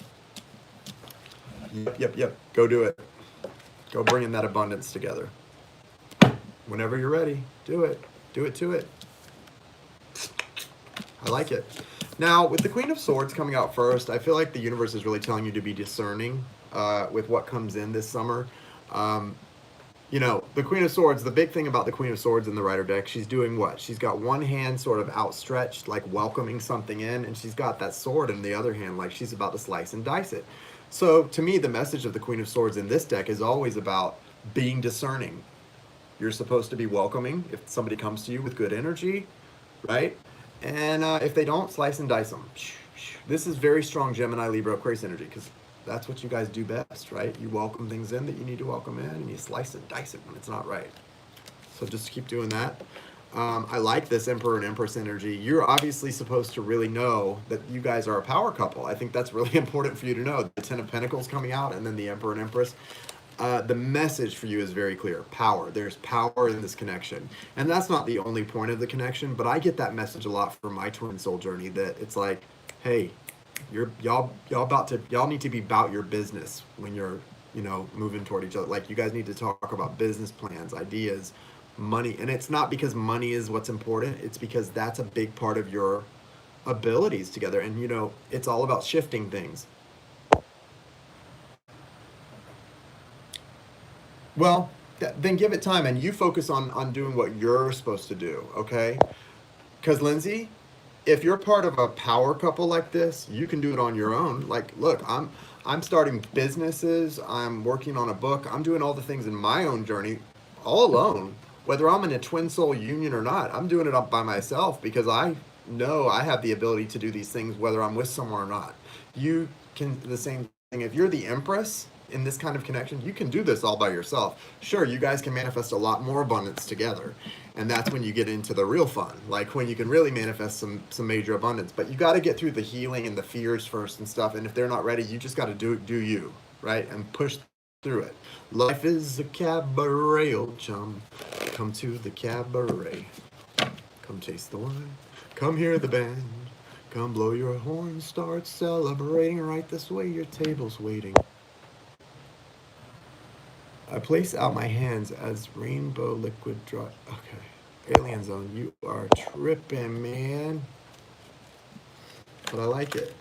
Yep. Go do it. Go bring in that abundance together. Whenever you're ready, do it. Do it to it. I like it. Now, with the Queen of Swords coming out first, I feel like the universe is really telling you to be discerning with what comes in this summer. You know, the Queen of Swords, the big thing about the Queen of Swords in the Rider deck, she's doing what? She's got one hand sort of outstretched, like welcoming something in, and she's got that sword in the other hand, like she's about to slice and dice it. So, to me, the message of the Queen of Swords in this deck is always about being discerning. You're supposed to be welcoming if somebody comes to you with good energy, right? And if they don't, slice and dice them. This is very strong Gemini, Libra, Aquarius energy, because that's what you guys do best, right? You welcome things in that you need to welcome in, and you slice and dice it when it's not right. So just keep doing that. I like this Emperor and Empress energy. You're obviously supposed to really know that you guys are a power couple. I think that's really important for you to know. The Ten of Pentacles coming out, and then the Emperor and Empress. The message for you is very clear. Power. There's power in this connection. And that's not the only point of the connection, but I get that message a lot from my twin soul journey, that it's like, hey, y'all need to be about your business when you're, you know, moving toward each other. Like, you guys need to talk about business plans, ideas, money. And it's not because money is what's important. It's because that's a big part of your abilities together. And, you know, it's all about shifting things. Well, then give it time, and you focus on doing what you're supposed to do, okay? Because, Lindsay, if you're part of a power couple like this, you can do it on your own. Like, look, I'm starting businesses, I'm working on a book, I'm doing all the things in my own journey all alone. Whether I'm in a twin soul union or not, I'm doing it up by myself because I know I have the ability to do these things whether I'm with someone or not. You can, the same thing, if you're the Empress in this kind of connection, you can do this all by yourself. Sure, you guys can manifest a lot more abundance together, and that's when you get into the real fun, like when you can really manifest some major abundance. But you got to get through the healing and the fears first and stuff, and if they're not ready, you just got to do you, right? And push through it. Life is a cabaret, old chum. Come to the cabaret. Come taste the wine. Come hear the band. Come blow your horn. Start celebrating right this way. Your table's waiting. I place out my hands as rainbow liquid dry. Okay. Alien Zone, you are tripping, man. But I like it.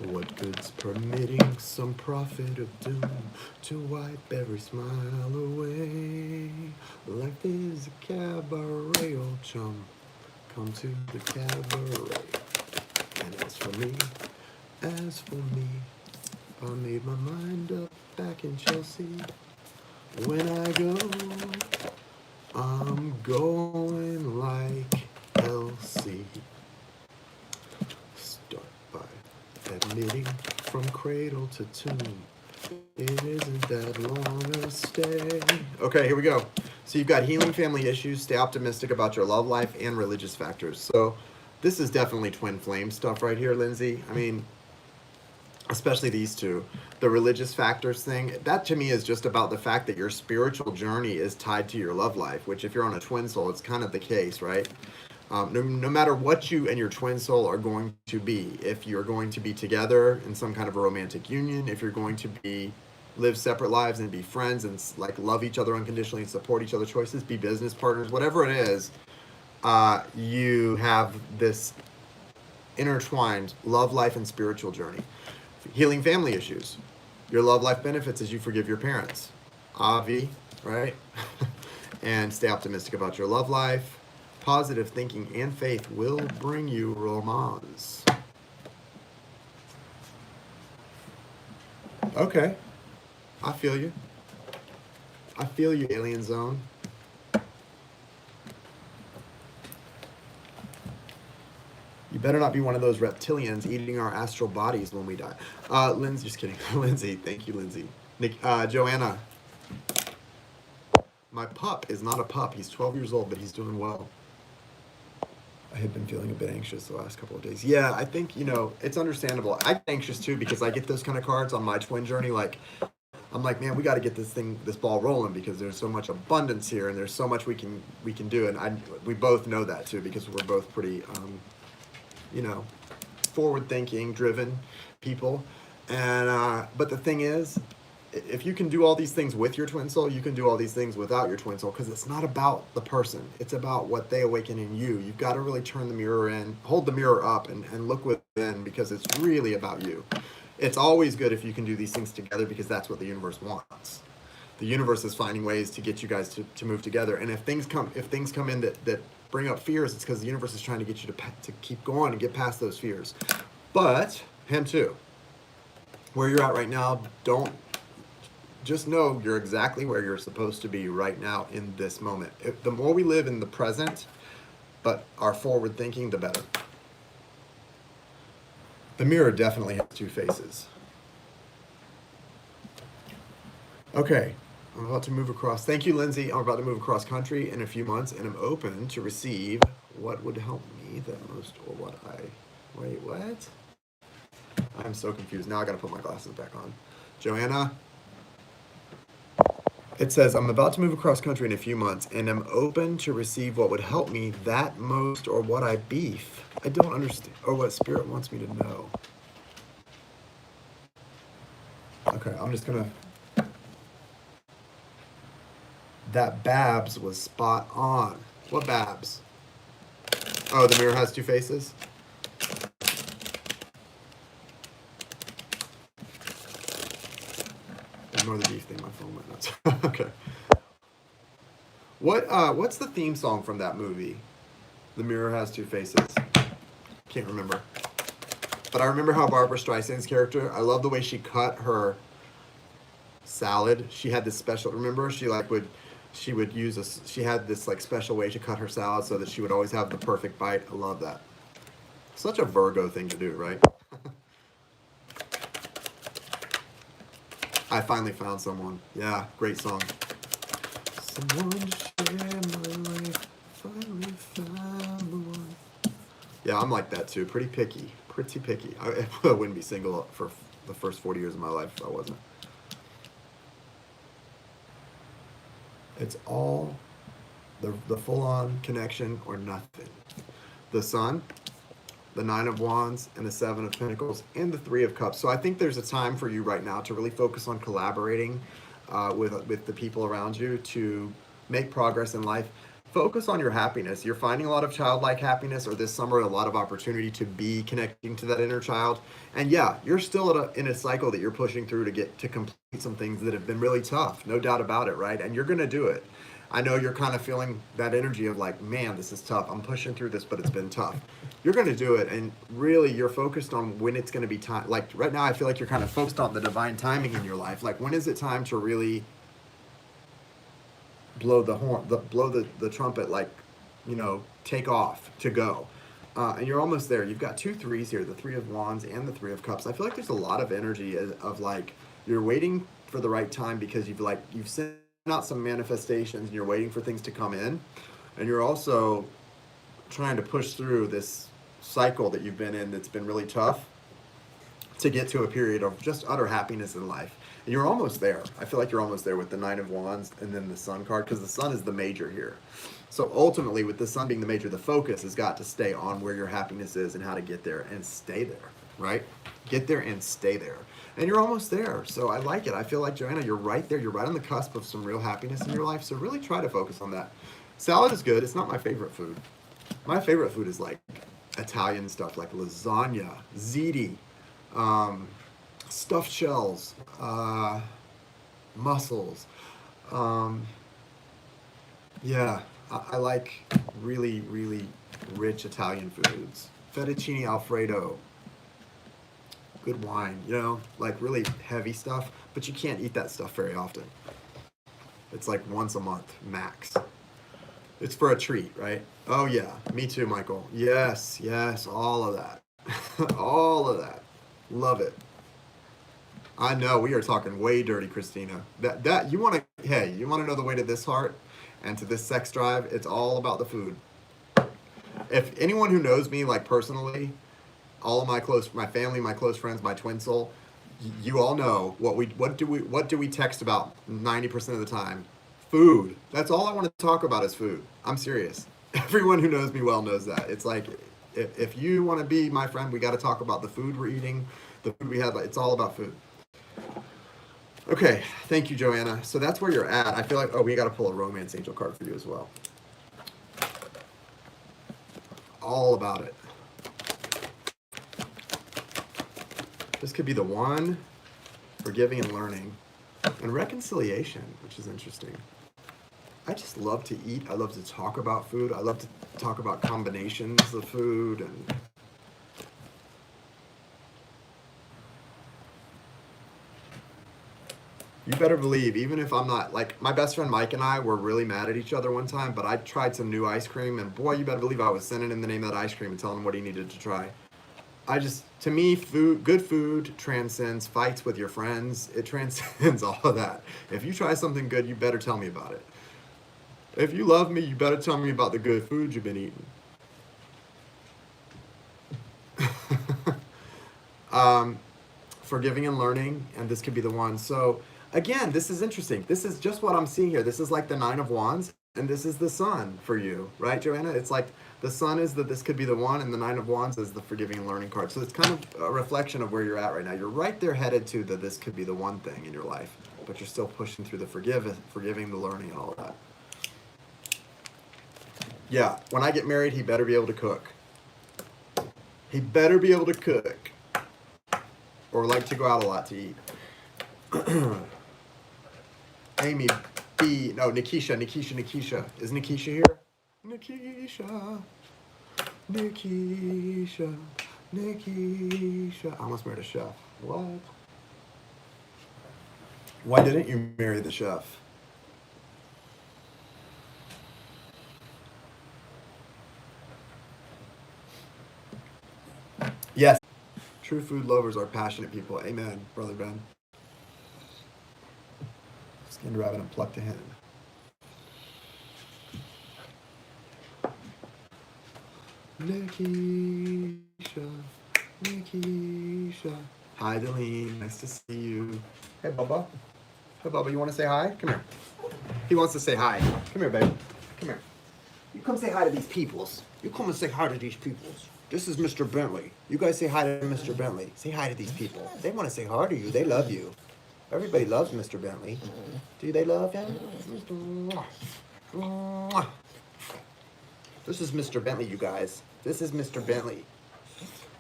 What good's permitting some prophet of doom to wipe every smile away? Life is a cabaret, old chum. Come to the cabaret. And as for me, I made my mind up back in Chelsea. When I go, I'm going like Elsie. Start by admitting from cradle to tomb, it isn't that long a stay. Okay, here we go. So you've got healing family issues, stay optimistic about your love life, and religious factors. So this is definitely twin flame stuff right here, Lindsay. I mean, especially these two. The religious factors thing, that to me is just about the fact that your spiritual journey is tied to your love life, which if you're on a twin soul, it's kind of the case, right? No matter what you and your twin soul are going to be, if you're going to be together in some kind of a romantic union, if you're going to be live separate lives and be friends and like love each other unconditionally and support each other's choices, be business partners, whatever it is, you have this intertwined love life and spiritual journey. Healing family issues. Your love life benefits as you forgive your parents. Avi, right? And stay optimistic about your love life. Positive thinking and faith will bring you romance. Okay. I feel you. I feel you, Alien Zone. You better not be one of those reptilians eating our astral bodies when we die. Lindsay, just kidding. Lindsay, thank you, Lindsay. Joanna, my pup is not a pup. He's 12 years old, but he's doing well. I had been feeling a bit anxious the last couple of days. Yeah, I think, it's understandable. I get anxious too because I get those kind of cards on my twin journey. Like, I'm like, man, we got to get this ball rolling because there's so much abundance here and there's so much we can do. And we both know that too because we're both pretty, forward-thinking, driven people. And but the thing is, if you can do all these things with your twin soul, you can do all these things without your twin soul because it's not about the person. It's about what they awaken in you. You've got to really turn the mirror in, hold the mirror up and look within because it's really about you. It's always good if you can do these things together because that's what the universe wants. The universe is finding ways to get you guys to move together. And if things come in that bring up fears, it's because the universe is trying to get you to keep going and get past those fears. But him too. Where you're at right now, just know you're exactly where you're supposed to be right now in this moment. The more we live in the present, but are forward thinking, the better. The mirror definitely has two faces. Okay, I'm about to move across. Thank you, Lindsay. I'm about to move across country in a few months, and I'm open to receive what would help me the most, or what I... Wait, what? I'm so confused. Now I gotta put my glasses back on. Joanna? It says, I'm about to move across country in a few months, and I'm open to receive what would help me that most, or what I beef. I don't understand, or what spirit wants me to know. Okay, I'm just gonna... That Babs was spot on. What Babs? Oh, the mirror has two faces? Ignore the beef thing, my phone went nuts. Okay. What's the theme song from that movie? The Mirror Has Two Faces. Can't remember. But I remember how Barbara Streisand's character, I love the way she cut her salad. She had this special, remember? She had this like special way to cut her salad so that she would always have the perfect bite. I love that. Such a Virgo thing to do, right? I finally found someone. Yeah, great song. Someone to share my life. Finally found the one. Yeah, I'm like that too. Pretty picky. Pretty picky. I wouldn't be single for the first 40 years of my life if I wasn't. It's all the full-on connection or nothing. The Sun, the Nine of Wands, and the Seven of Pentacles, and the Three of Cups. So I think there's a time for you right now to really focus on collaborating with the people around you to make progress in life. Focus on your happiness. You're finding a lot of childlike happiness, or this summer a lot of opportunity to be connecting to that inner child. And yeah, you're still in a cycle that you're pushing through to complete some things that have been really tough, no doubt about it, right? And you're gonna do it. I know you're kind of feeling that energy of like, man, this is tough. I'm pushing through this, but it's been tough. You're going to do it, and really you're focused on when it's going to be time. Like right now, I feel like you're kind of focused on the divine timing in your life. Like when is it time to really blow the horn, blow the trumpet, like, take off, to go. And you're almost there. You've got 2 threes here, the Three of Wands and the Three of Cups. I feel like there's a lot of energy of like, you're waiting for the right time because you've sent out some manifestations and you're waiting for things to come in. And you're also trying to push through this cycle that you've been in that's been really tough. to get to a period of just utter happiness in life. And you're almost there. I feel like you're almost there with the Nine of Wands and then the Sun card, because the Sun is the major here. So ultimately, with the Sun being the major, the focus has got to stay on where your happiness is and how to get there and stay there, right? Get there and stay there. And you're almost there. So I like it. I feel like, Joanna, you're right there. You're right on the cusp of some real happiness in your life. So really try to focus on that. Salad is good. It's not my favorite food. My favorite food is like Italian stuff, like lasagna, ziti, stuffed shells, mussels. Yeah, I like really, really rich Italian foods. Fettuccine Alfredo, good wine, you know, like really heavy stuff, but you can't eat that stuff very often. It's like once a month, max. It's for a treat, right? Oh yeah, me too, Michael. Yes, yes, all of that. All of that. Love it. I know we are talking way dirty, Christina. That you want to, hey, you want to know the way to this heart and to this sex drive? It's all about the food. If anyone who knows me like personally, all of my family, my close friends, my twin soul, you all know what do we text about 90% of the time? Food. That's all I want to talk about is food. I'm serious. Everyone who knows me well knows that. It's like if you want to be my friend, we got to talk about the food we're eating, the food we have. It's all about food. Okay, thank you, Joanna. So that's where you're at. I feel like, oh, we got to pull a romance angel card for you as well. All about it. This could be the one, forgiving and learning, and reconciliation, which is interesting. I just love to eat. I love to talk about food. I love to talk about combinations of food. And you better believe, even if I'm not, like, my best friend Mike and I were really mad at each other one time, but I tried some new ice cream, and boy, you better believe I was sending him the name of that ice cream and telling him what he needed to try. To me, good food transcends fights with your friends. It transcends all of that. If you try something good, you better tell me about it. If you love me, you better tell me about the good food you've been eating. Forgiving and learning, and this could be the one. So again, this is interesting. This is just what I'm seeing here. This is like the Nine of Wands, and this is the Sun for you, right, Joanna? It's like the Sun is that this could be the one, and the Nine of Wands is the forgiving and learning card. So it's kind of a reflection of where you're at right now. You're right there headed to the this could be the one thing in your life, but you're still pushing through the forgiving, the learning, and all of that. Yeah, when I get married, he better be able to cook. He better be able to cook. Or like to go out a lot to eat. Amy B. No, Nikisha. Is Nikisha here? Nikisha. I almost married a chef. What? Why didn't you marry the chef? Yes. True food lovers are passionate people. Amen, Brother Ben. Skinned a rabbit and plucked a hen. Nikisha. Hi, Delene. Nice to see you. Hey, Bubba. Hey, Bubba, you want to say hi? Come here. He wants to say hi. Come here, babe. Come here. You come say hi to these peoples. You come and say hi to these peoples. This is Mr. Bentley. You guys say hi to Mr. Bentley. Say hi to these people. They want to say hi to you. They love you. Everybody loves Mr. Bentley. Do they love him? This is Mr. Bentley, you guys. This is Mr. Bentley.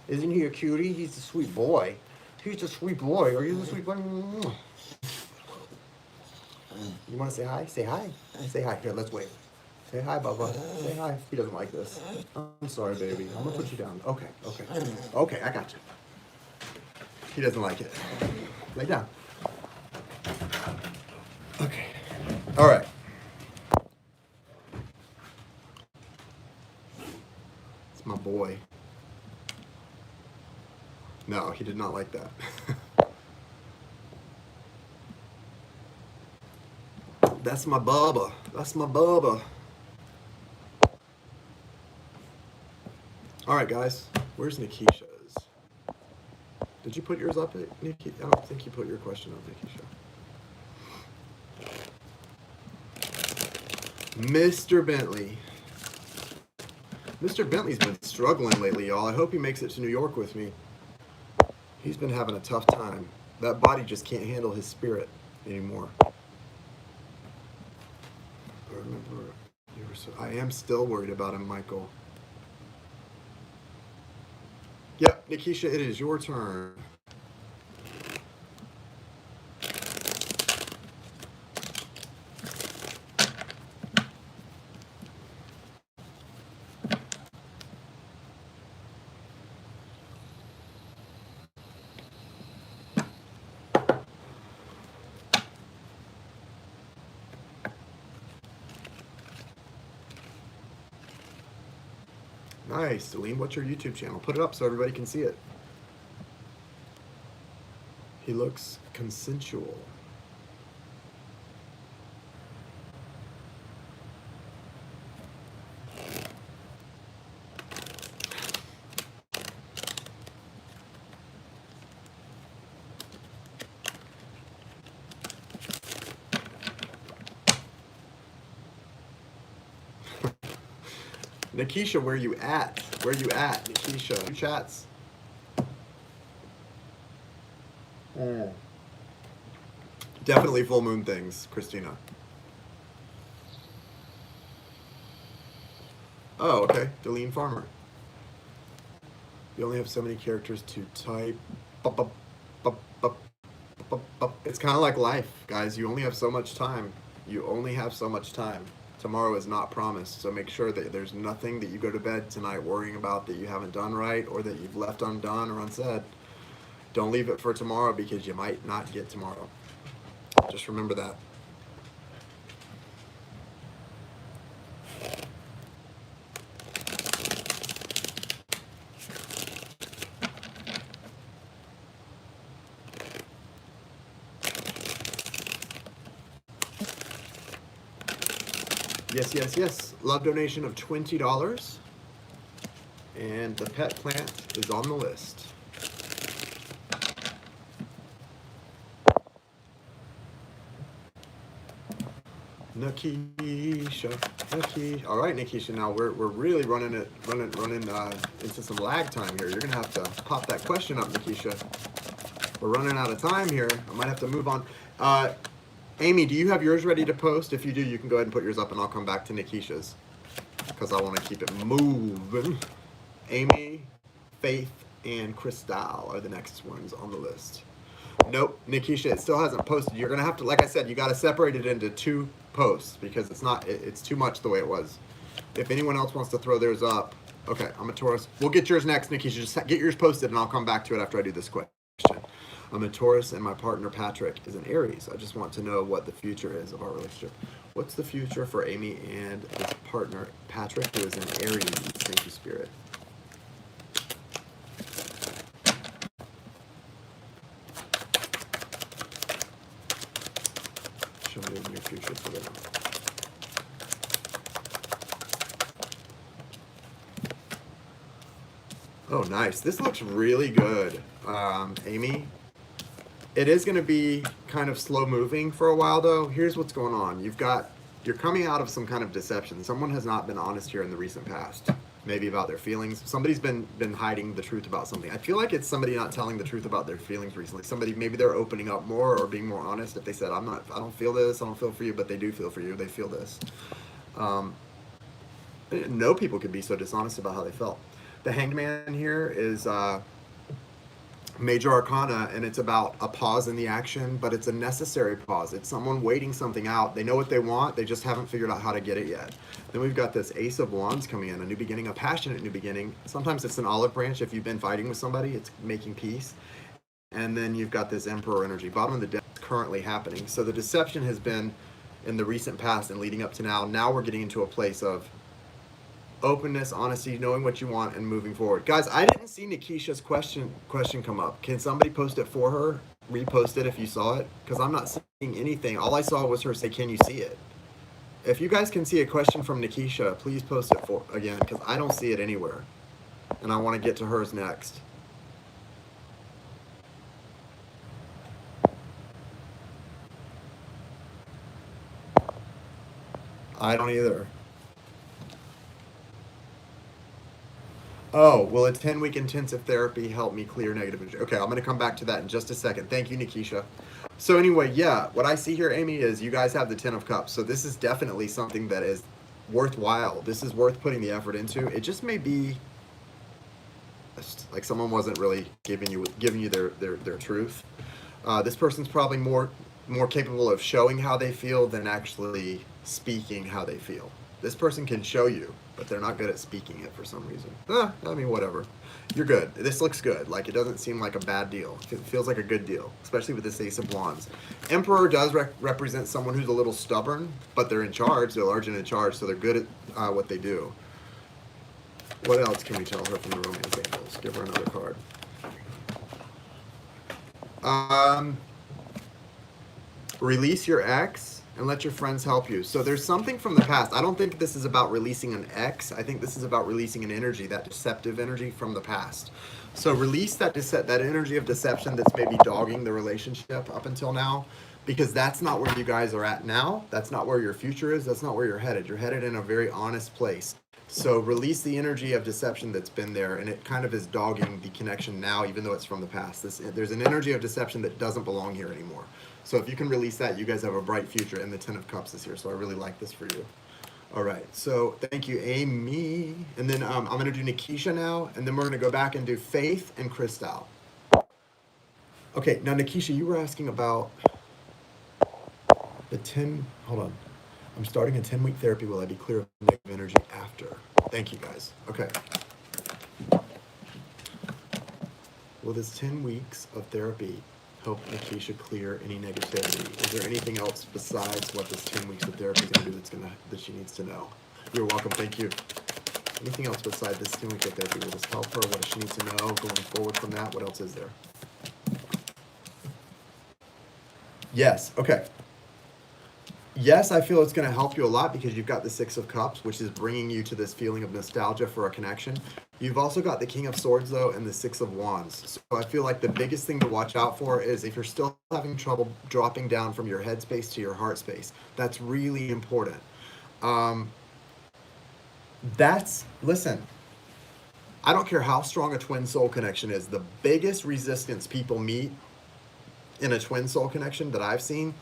Isn't he a cutie? He's a sweet boy. He's a sweet boy. Are you the sweet boy? You want to say hi? Say hi. Say hi. Here, let's wait. Say hi, Bubba. Say hi. He doesn't like this. I'm sorry, baby. I'm gonna put you down. Okay. Okay, I got you. He doesn't like it. Lay down. Okay. All right. It's my boy. No, he did not like that. That's my Bubba. That's my Bubba. All right, guys. Where's Nikisha's? Did you put yours up, Nikki? I don't think you put your question up, Nikki. Mr. Bentley. Mr. Bentley's been struggling lately, y'all. I hope he makes it to New York with me. He's been having a tough time. That body just can't handle his spirit anymore. I remember you were so... I am still worried about him, Michael. Yep, Nikisha, it is your turn. Nice, Celine. What's your YouTube channel? Put it up so everybody can see it. He looks consensual. Nikisha, where you at? Where you at, Nikisha? Who chats? Definitely full moon things, Christina. Oh, okay. Deline Farmer. You only have so many characters to type. It's kind of like life, guys. You only have so much time. You only have so much time. Tomorrow is not promised, so make sure that there's nothing that you go to bed tonight worrying about that you haven't done right or that you've left undone or unsaid. Don't leave it for tomorrow because you might not get tomorrow. Just remember that. Yes, yes, yes. Love donation of $20. And the pet plant is on the list. Nikisha, Nikisha. All right, Nikisha. Now we're really running into some lag time here. You're gonna have to pop that question up, Nikisha. We're running out of time here. I might have to move on. Amy, do you have yours ready to post? If you do, you can go ahead and put yours up, and I'll come back to Nikisha's because I want to keep it moving. Amy, Faith, and Crystal are the next ones on the list. Nope, Nikisha, it still hasn't posted. You're gonna have to, like I said, you got to separate it into 2 posts because it's too much the way it was. If anyone else wants to throw theirs up, okay, I'm a Taurus. We'll get yours next, Nikisha. Just get yours posted, and I'll come back to it after I do this question. I'm a Taurus, and my partner Patrick is an Aries. I just want to know what the future is of our relationship. What's the future for Amy and his partner Patrick, who is an Aries? Thank you, Spirit. Show me the near future for them. Oh, nice. This looks really good, Amy. It is going to be kind of slow moving for a while, though. Here's what's going on. You're coming out of some kind of deception. Someone has not been honest here in the recent past, maybe about their feelings. Somebody's been hiding the truth about something. I feel like it's somebody not telling the truth about their feelings recently. Somebody, maybe they're opening up more or being more honest. If they said, I don't feel this, I don't feel for you, but they do feel for you. They feel this. No people could be so dishonest about how they felt. The Hanged Man here is Major Arcana, and it's about a pause in the action, but it's a necessary pause. It's someone waiting something out. They know what they want, they just haven't figured out how to get it yet. Then we've got this Ace of Wands coming in, a new beginning, a passionate new beginning. Sometimes it's an olive branch. If you've been fighting with somebody, it's making peace. And then you've got this Emperor energy. Bottom of the deck is currently happening. So the deception has been in the recent past and leading up to now. Now we're getting into a place of openness, honesty, knowing what you want, and moving forward. Guys, I didn't see Nikisha's question come up. Can somebody post it for her? Repost it if you saw it? Because I'm not seeing anything. All I saw was her say, can you see it? If you guys can see a question from Nikisha, please post it again, because I don't see it anywhere. And I want to get to hers next. I don't either. Oh, will a 10-week intensive therapy help me clear negative energy? Okay, I'm going to come back to that in just a second. Thank you, Nikisha. So anyway, yeah, what I see here, Amy, is you guys have the 10 of cups. So this is definitely something that is worthwhile. This is worth putting the effort into. It just may be like someone wasn't really giving you their truth. This person's probably more capable of showing how they feel than actually speaking how they feel. This person can show you, but they're not good at speaking it for some reason. I mean, whatever. You're good. This looks good. Like, it doesn't seem like a bad deal. It feels like a good deal, especially with this Ace of Wands. Emperor does represent someone who's a little stubborn, but they're in charge. They're large and in charge, so they're good at what they do. What else can we tell her from the Romance Angels? Give her another card. Release your ex and let your friends help you. So there's something from the past. I don't think this is about releasing an ex. I think this is about releasing an energy, that deceptive energy from the past. So release that energy of deception that's maybe dogging the relationship up until now, because that's not where you guys are at now. That's not where your future is. That's not where you're headed. You're headed in a very honest place. So release the energy of deception that's been there, and it kind of is dogging the connection now, even though it's from the past. There's an energy of deception that doesn't belong here anymore. So if you can release that, you guys have a bright future, and the 10 of Cups is here. So I really like this for you. All right, so thank you, Amy. And then I'm going to do Nikisha now, and then we're going to go back and do Faith and Crystal. Okay, now Nikisha, you were asking about the 10, hold on. I'm starting a 10-week therapy. Will I be clear of negative energy after? Thank you, guys. Okay. Will this 10 weeks of therapy help Nikisha clear any negativity? Is there anything else besides what this 10 weeks of therapy is going to do that she needs to know? You're welcome. Thank you. Anything else besides this 10 weeks of therapy? Will this help her? What does she need to know going forward from that? What else is there? Yes. Okay. Yes, I feel it's going to help you a lot because you've got the 6 of Cups, which is bringing you to this feeling of nostalgia for a connection. You've also got the King of Swords, though, and the 6 of Wands. So I feel like the biggest thing to watch out for is if you're still having trouble dropping down from your head space to your heart space. That's really important. Listen, I don't care how strong a twin soul connection is. The biggest resistance people meet in a twin soul connection that I've seen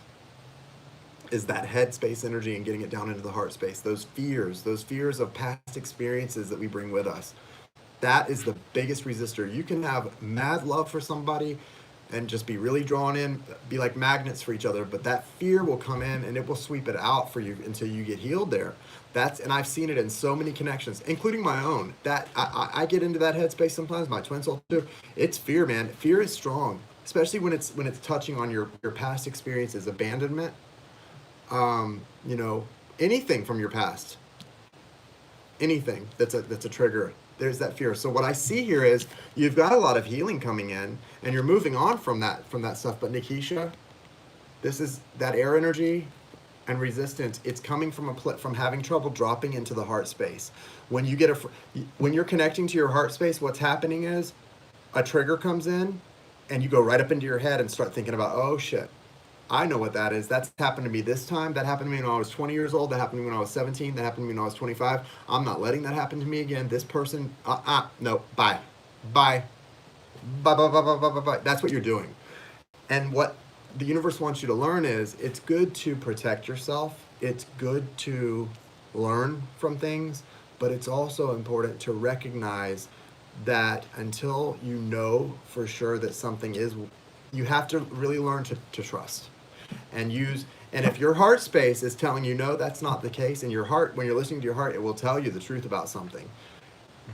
is that head space energy and getting it down into the heart space. Those fears of past experiences that we bring with us. That is the biggest resistor. You can have mad love for somebody and just be really drawn in, be like magnets for each other, but that fear will come in and it will sweep it out for you until you get healed there. And I've seen it in so many connections, including my own. That I get into that headspace sometimes, my twin soul too. It's fear, man. Fear is strong, especially when it's touching on your past experiences, abandonment, anything from your past, anything that's a trigger. There's that fear. So what I see here is you've got a lot of healing coming in and you're moving on from that stuff. But Nikisha, this is that air energy and resistance. It's coming from having trouble dropping into the heart space. When you're connecting to your heart space, what's happening is a trigger comes in and you go right up into your head and start thinking about, oh shit, I know what that is. That's happened to me this time. That happened to me when I was 20 years old. That happened to me when I was 17. That happened to me when I was 25. I'm not letting that happen to me again. This person, no, bye. Bye. Bye, bye, bye, bye, bye, bye, bye. That's what you're doing. And what the universe wants you to learn is it's good to protect yourself. It's good to learn from things, but it's also important to recognize that until you know for sure that something is, you have to really learn to trust. And if your heart space is telling you no, that's not the case, and your heart, when you're listening to your heart, it will tell you the truth about something.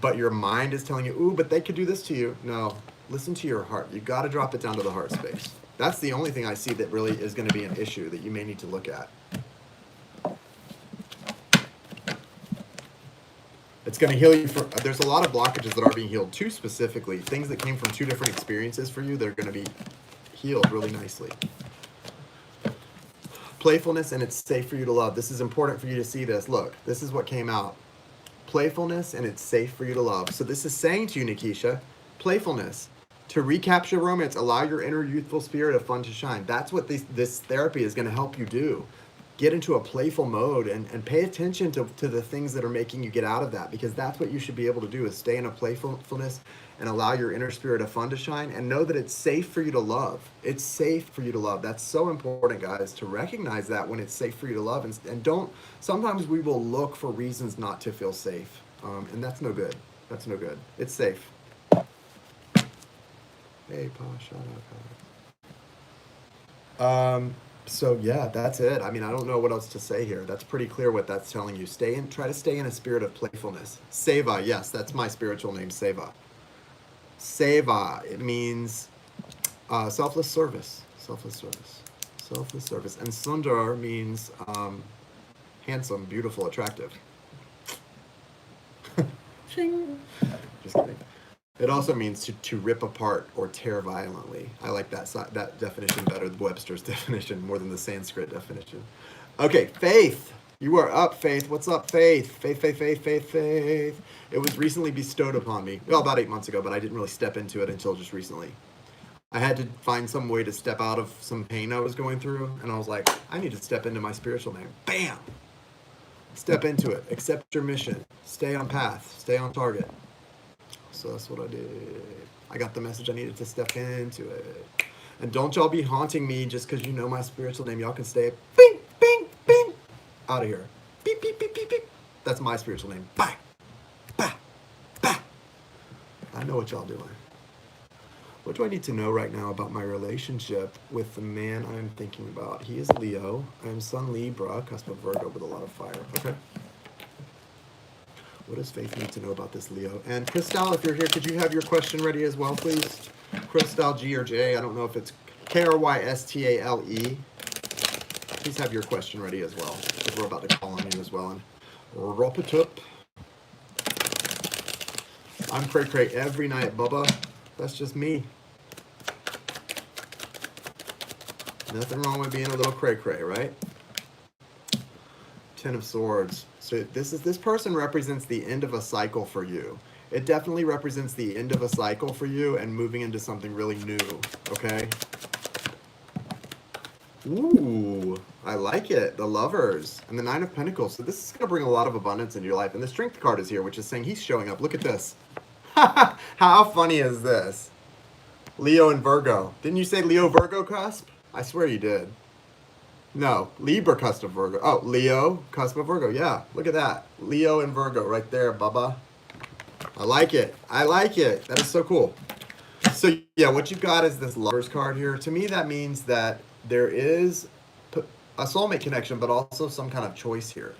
But your mind is telling you, ooh, but they could do this to you. No, listen to your heart. You got to drop it down to the heart space. That's the only thing I see that really is going to be an issue that you may need to look at. It's going to heal you there's a lot of blockages that are being healed too, specifically things that came from 2 different experiences for you. They're going to be healed really nicely. Playfulness, and it's safe for you to love. This is important for you to see this. Look, this is what came out. Playfulness, and it's safe for you to love. So this is saying to you, Nikisha, playfulness. To recapture romance, allow your inner youthful spirit of fun to shine. That's what this therapy is going to help you do. get into a playful mode and pay attention to the things that are making you get out of that, because that's what you should be able to do, is stay in a playfulness and allow your inner spirit of fun to shine, and know that it's safe for you to love. It's safe for you to love. That's so important, guys, to recognize that when it's safe for you to love, and don't, sometimes we will look for reasons not to feel safe, and that's no good. That's no good. It's safe. Hey, Pa, shout out, guys. So yeah, that's it. I mean, I don't know what else to say here. That's pretty clear what that's telling you. Try to stay in a spirit of playfulness. Seva, yes, that's my spiritual name, Seva. Seva, it means selfless service. Selfless service. Selfless service. And Sundar means handsome, beautiful, attractive. Just kidding. It also means to rip apart or tear violently. I like that definition better, the Webster's definition, more than the Sanskrit definition. Okay, Faith. You are up, Faith. What's up, Faith? Faith. It was recently bestowed upon me. Well, about 8 months ago, but I didn't really step into it until just recently. I had to find some way to step out of some pain I was going through, and I was like, I need to step into my spiritual name. Bam! Step into it. Accept your mission. Stay on path. Stay on target. So that's what I did. I got the message I needed to step into it. And don't y'all be haunting me just because you know my spiritual name. Y'all can stay bing, bing, bing, out of here. Beep, beep, beep, beep, beep. That's my spiritual name. Bye, bah, bah. I know what y'all doing. What do I need to know right now about my relationship with the man I'm thinking about? He is Leo. I'm Sun Libra, cusp of Virgo with a lot of fire. Okay. What does Faith need to know about this Leo? And Crystal, if you're here, could you have your question ready as well, please? Crystal, G or J. I don't know if it's Krystale. Please have your question ready as well, because we're about to call on you as well. And rope it up. I'm cray-cray every night, Bubba. That's just me. Nothing wrong with being a little cray-cray, right? Ten of Swords. So this person represents the end of a cycle for you. It definitely represents the end of a cycle for you and moving into something really new, okay? Ooh, I like it. The Lovers and the Nine of Pentacles. So this is going to bring a lot of abundance into your life. And the Strength card is here, which is saying he's showing up. Look at this. How funny is this? Leo and Virgo. Didn't you say Leo Virgo cusp? I swear you did. No, Libra cusp of Virgo. Oh, Leo cusp of Virgo. Yeah, look at that. Leo and Virgo right there, Bubba. I like it. I like it. That is so cool. So yeah, what you've got is this Lovers card here. To me, that means that there is a soulmate connection, but also some kind of choice here.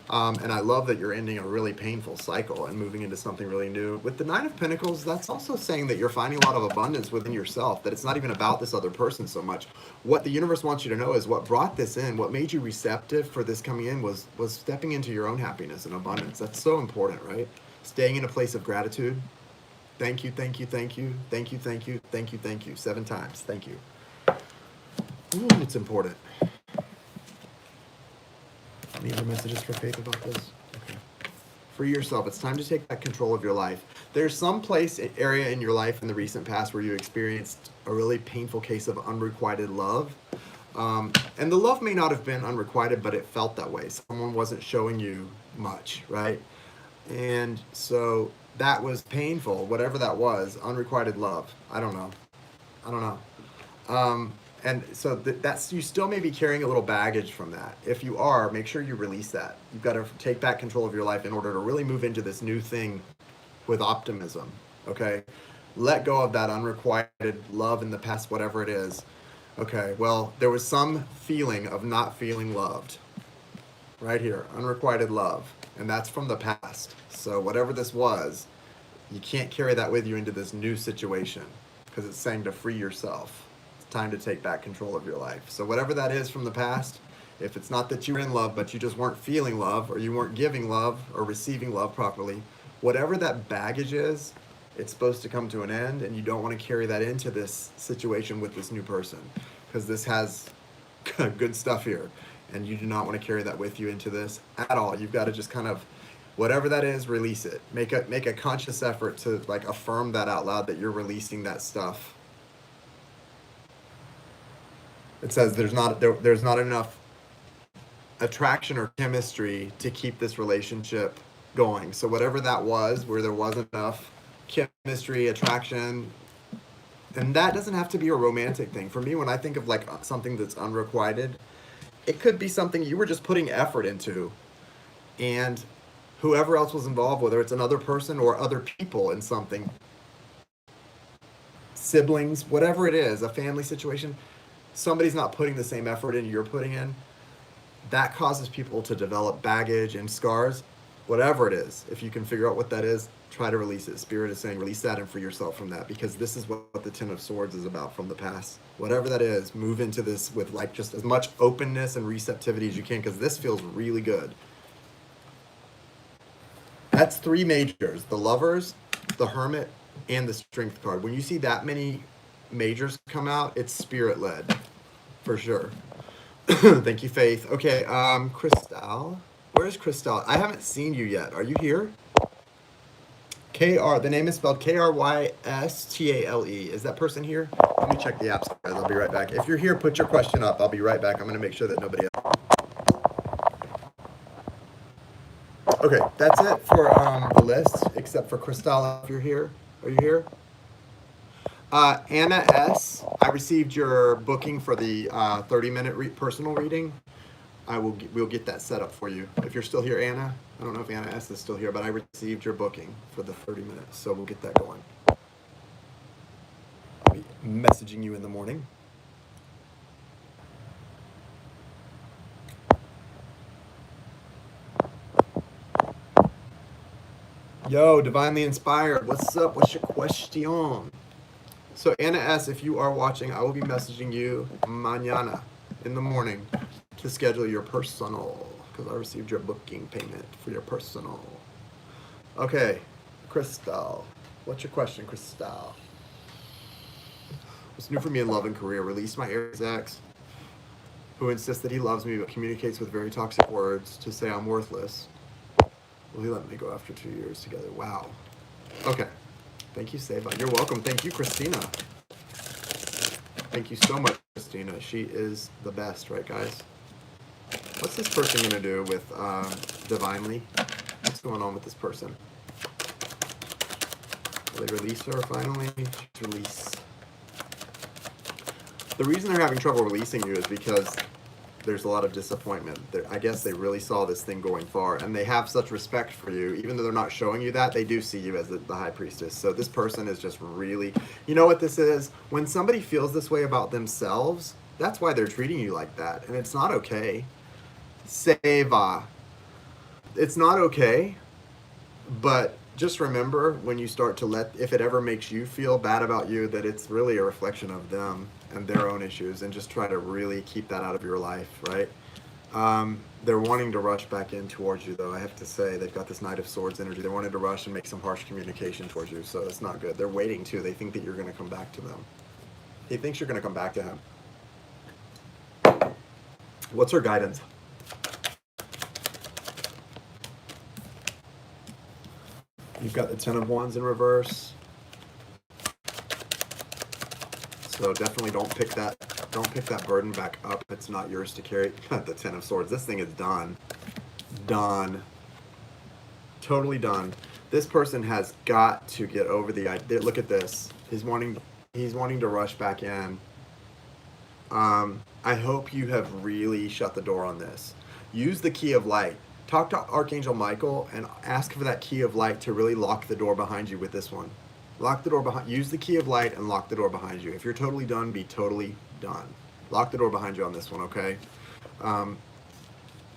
And I love that you're ending a really painful cycle and moving into something really new. With the Nine of Pentacles, that's also saying that you're finding a lot of abundance within yourself, that it's not even about this other person so much. What the universe wants you to know is what brought this in, what made you receptive for this coming in was stepping into your own happiness and abundance. That's so important, right? Staying in a place of gratitude. Thank you, thank you, thank you, thank you, thank you, thank you, thank you. 7 times. Thank you. Ooh, it's important. Any other messages for Faith about this? Okay. Free yourself. It's time to take back control of your life. There's some area in your life in the recent past where you experienced a really painful case of unrequited love. And the love may not have been unrequited, but it felt that way. Someone wasn't showing you much, right? And so that was painful, whatever that was, unrequited love. I don't know. And so that's, you still may be carrying a little baggage from that. If you are, make sure you release that. You've got to take back control of your life in order to really move into this new thing with optimism, okay? Let go of that unrequited love in the past, whatever it is. Okay, well, there was some feeling of not feeling loved. Right here, unrequited love. And that's from the past. So whatever this was, you can't carry that with you into this new situation, because it's saying to free yourself. Time to take back control of your life. So whatever that is from the past, if it's not that you were in love, but you just weren't feeling love, or you weren't giving love or receiving love properly, whatever that baggage is, it's supposed to come to an end, and you don't want to carry that into this situation with this new person, because this has good stuff here, and you do not want to carry that with you into this at all. You've got to just kind of, whatever that is, release it. Make a conscious effort to like affirm that out loud, that you're releasing that stuff. It says there's not enough attraction or chemistry to keep this relationship going. So whatever that was, where there wasn't enough chemistry, attraction, and that doesn't have to be a romantic thing. For me, when I think of like something that's unrequited, it could be something you were just putting effort into, and whoever else was involved, whether it's another person or other people in something, siblings, whatever it is, a family situation, somebody's not putting the same effort in you're putting in. That causes people to develop baggage and scars, whatever it is. If you can figure out what that is, try to release it. Spirit is saying release that and free yourself from that, because this is what the Ten of Swords is about from the past. Whatever that is, move into this with like just as much openness and receptivity as you can, because this feels really good. That's 3 majors: the Lovers, the Hermit, and the Strength card. When you see that many majors come out, it's spirit led for sure. Thank you, Faith. Okay, Crystal. Where's Crystal? I haven't seen you yet. Are you here? The name is spelled Krystale. Is that person here? Let me check the apps, guys. I'll be right back. If you're here, put your question up. I'll be right back. I'm going to make sure that nobody else. Okay, that's it for the list, except for Crystal, if you're here. Are you here? Anna S., I received your booking for the 30-minute personal reading. We'll get that set up for you. If you're still here, Anna, I don't know if Anna S. is still here, but I received your booking for the 30 minutes, so we'll get that going. I'll be messaging you in the morning. Yo, Divinely Inspired, what's up? What's your question? So Anna S., if you are watching, I will be messaging you mañana in the morning to schedule your personal, because I received your booking payment for your personal. Okay, Crystal, what's your question, Crystal? What's new for me in love and career? Release my Aries ex, who insists that he loves me but communicates with very toxic words to say I'm worthless. Will he let me go after 2 years together? Wow. Okay. Thank you, Seva. You're welcome. Thank you, Christina. Thank you so much, Christina. She is the best, right, guys? What's this person going to do with Divinely? What's going on with this person? Will they release her finally? She's released. The reason they're having trouble releasing you is because there's a lot of disappointment. I guess they really saw this thing going far, and they have such respect for you. Even though they're not showing you that, they do see you as the High Priestess. So this person is just really, you know what this is? When somebody feels this way about themselves, that's why they're treating you like that, and it's not okay. Seva. It's not okay, but just remember when you start to if it ever makes you feel bad about you, that it's really a reflection of them and their own issues, and just try to really keep that out of your life, right? They're wanting to rush back in towards you, though, I have to say. They've got this Knight of Swords energy. They're wanting to rush and make some harsh communication towards you, so it's not good. They're waiting, too. They think that you're going to come back to them. He thinks you're going to come back to him. What's her guidance? You've got the Ten of Wands in reverse. So definitely don't pick that burden back up. It's not yours to carry. The Ten of Swords. This thing is done. Done. Totally done. This person has got to get over the idea. Look at this. He's wanting to rush back in. I hope you have really shut the door on this. Use the key of light. Talk to Archangel Michael and ask for that key of light to really lock the door behind you with this one. Lock the door behind. Use the key of light and lock the door behind you. If you're totally done, be totally done. Lock the door behind you on this one, okay?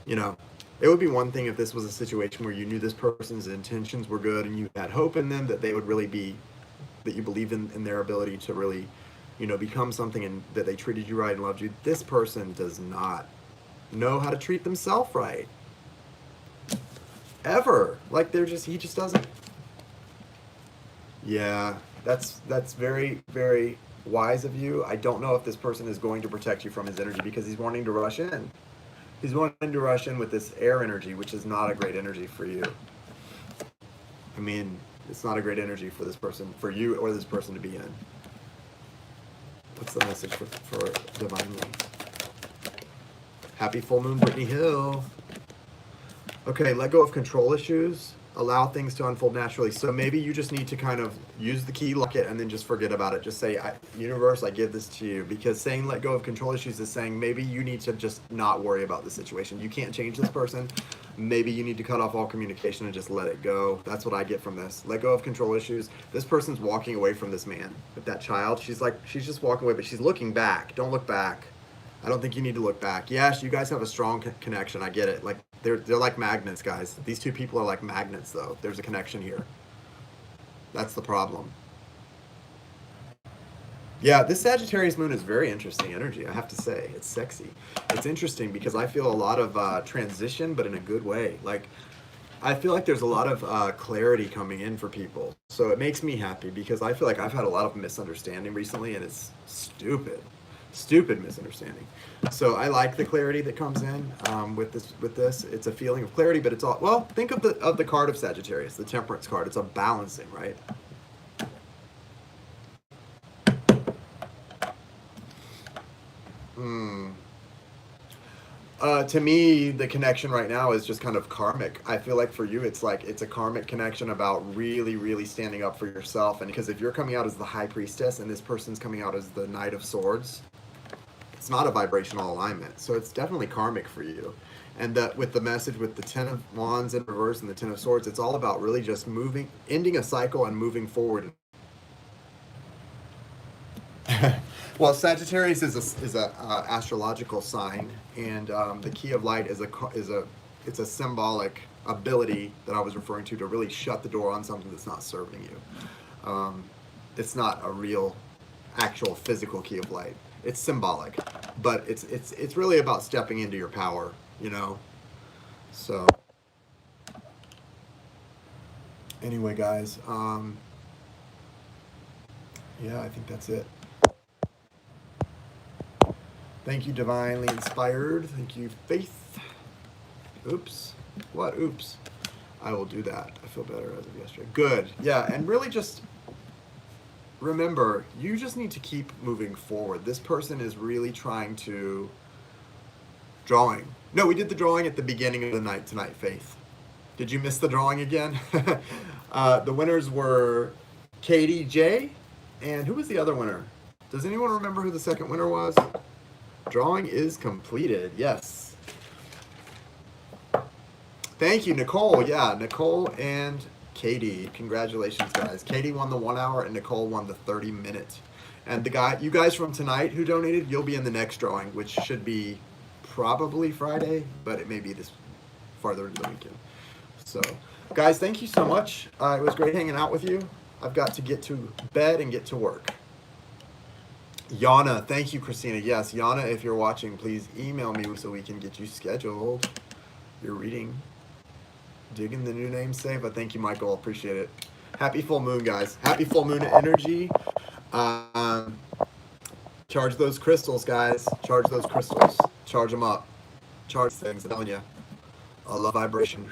You know, it would be one thing if this was a situation where you knew this person's intentions were good and you had hope in them that they would really be, that you believe in their ability to really, you know, become something, and that they treated you right and loved you. This person does not know how to treat themselves right. Ever. Like he just doesn't. Yeah, that's very, very wise of you. I don't know if this person is going to protect you from his energy, because he's wanting to rush in. He's wanting to rush in with this air energy, which is not a great energy for you. I mean, it's not a great energy for this person, for you or this person to be in. What's the message for Divinely? Happy full moon, Brittany Hill. Okay, let go of control issues. Allow things to unfold naturally. So maybe you just need to kind of use the key, lock it, and then just forget about it. Just say, universe, I give this to you. Because saying let go of control issues is saying maybe you need to just not worry about the situation. You can't change this person. Maybe you need to cut off all communication and just let it go. That's what I get from this. Let go of control issues. This person's walking away from this man. With that child, she's just walking away, but she's looking back. Don't look back. I don't think you need to look back. Yes, you guys have a strong connection. I get it. Like they're like magnets, guys. These two people are like magnets, though. There's a connection here. That's the problem. Yeah, this Sagittarius moon is very interesting energy, I have to say. It's sexy. It's interesting because I feel a lot of transition, but in a good way. Like, I feel like there's a lot of clarity coming in for people. So it makes me happy because I feel like I've had a lot of misunderstanding recently, and it's stupid misunderstanding. So I like the clarity that comes in with this. It's a feeling of clarity, but it's all, well, think of the card of Sagittarius, the Temperance card. It's a balancing, right? To me, the connection right now is just kind of karmic. I feel like for you, it's a karmic connection about really, really standing up for yourself. And because if you're coming out as the High Priestess and this person's coming out as the Knight of Swords, it's not a vibrational alignment. So it's definitely karmic for you. And that with the message with the Ten of Wands in reverse and the Ten of Swords, it's all about really just ending a cycle and moving forward. Well, Sagittarius is a astrological sign, and the key of light is a symbolic ability that I was referring to really shut the door on something that's not serving you. It's not a real, actual physical key of light. It's symbolic, but it's really about stepping into your power, you know. So anyway, guys, yeah, I think that's it. Thank you, Divinely Inspired. Thank you, Faith. Oops. What? Oops. I will do that. I feel better as of yesterday. Good. Yeah, and really just remember, you just need to keep moving forward. This person is really trying to... Drawing. No, we did the drawing at the beginning of the night tonight, Faith. Did you miss the drawing again? The winners were Katie J. And who was the other winner? Does anyone remember who the second winner was? Drawing is completed. Yes. Thank you, Nicole. Yeah, Nicole and Katie. Congratulations, guys. Katie won the 1 hour and Nicole won the 30-minute. And you guys from tonight who donated, you'll be in the next drawing, which should be probably Friday, but it may be this farther into the weekend. So, guys, thank you so much. It was great hanging out with you. I've got to get to bed and get to work. Yana, thank you, Christina. Yes, Yana, if you're watching, please email me so we can get you scheduled. Your reading. Digging the new name save, but thank you, Michael. Appreciate it. Happy full moon, guys. Happy full moon energy. Charge those crystals, guys. Charge those crystals. Charge them up. Charge things. I'm telling you. A love vibration.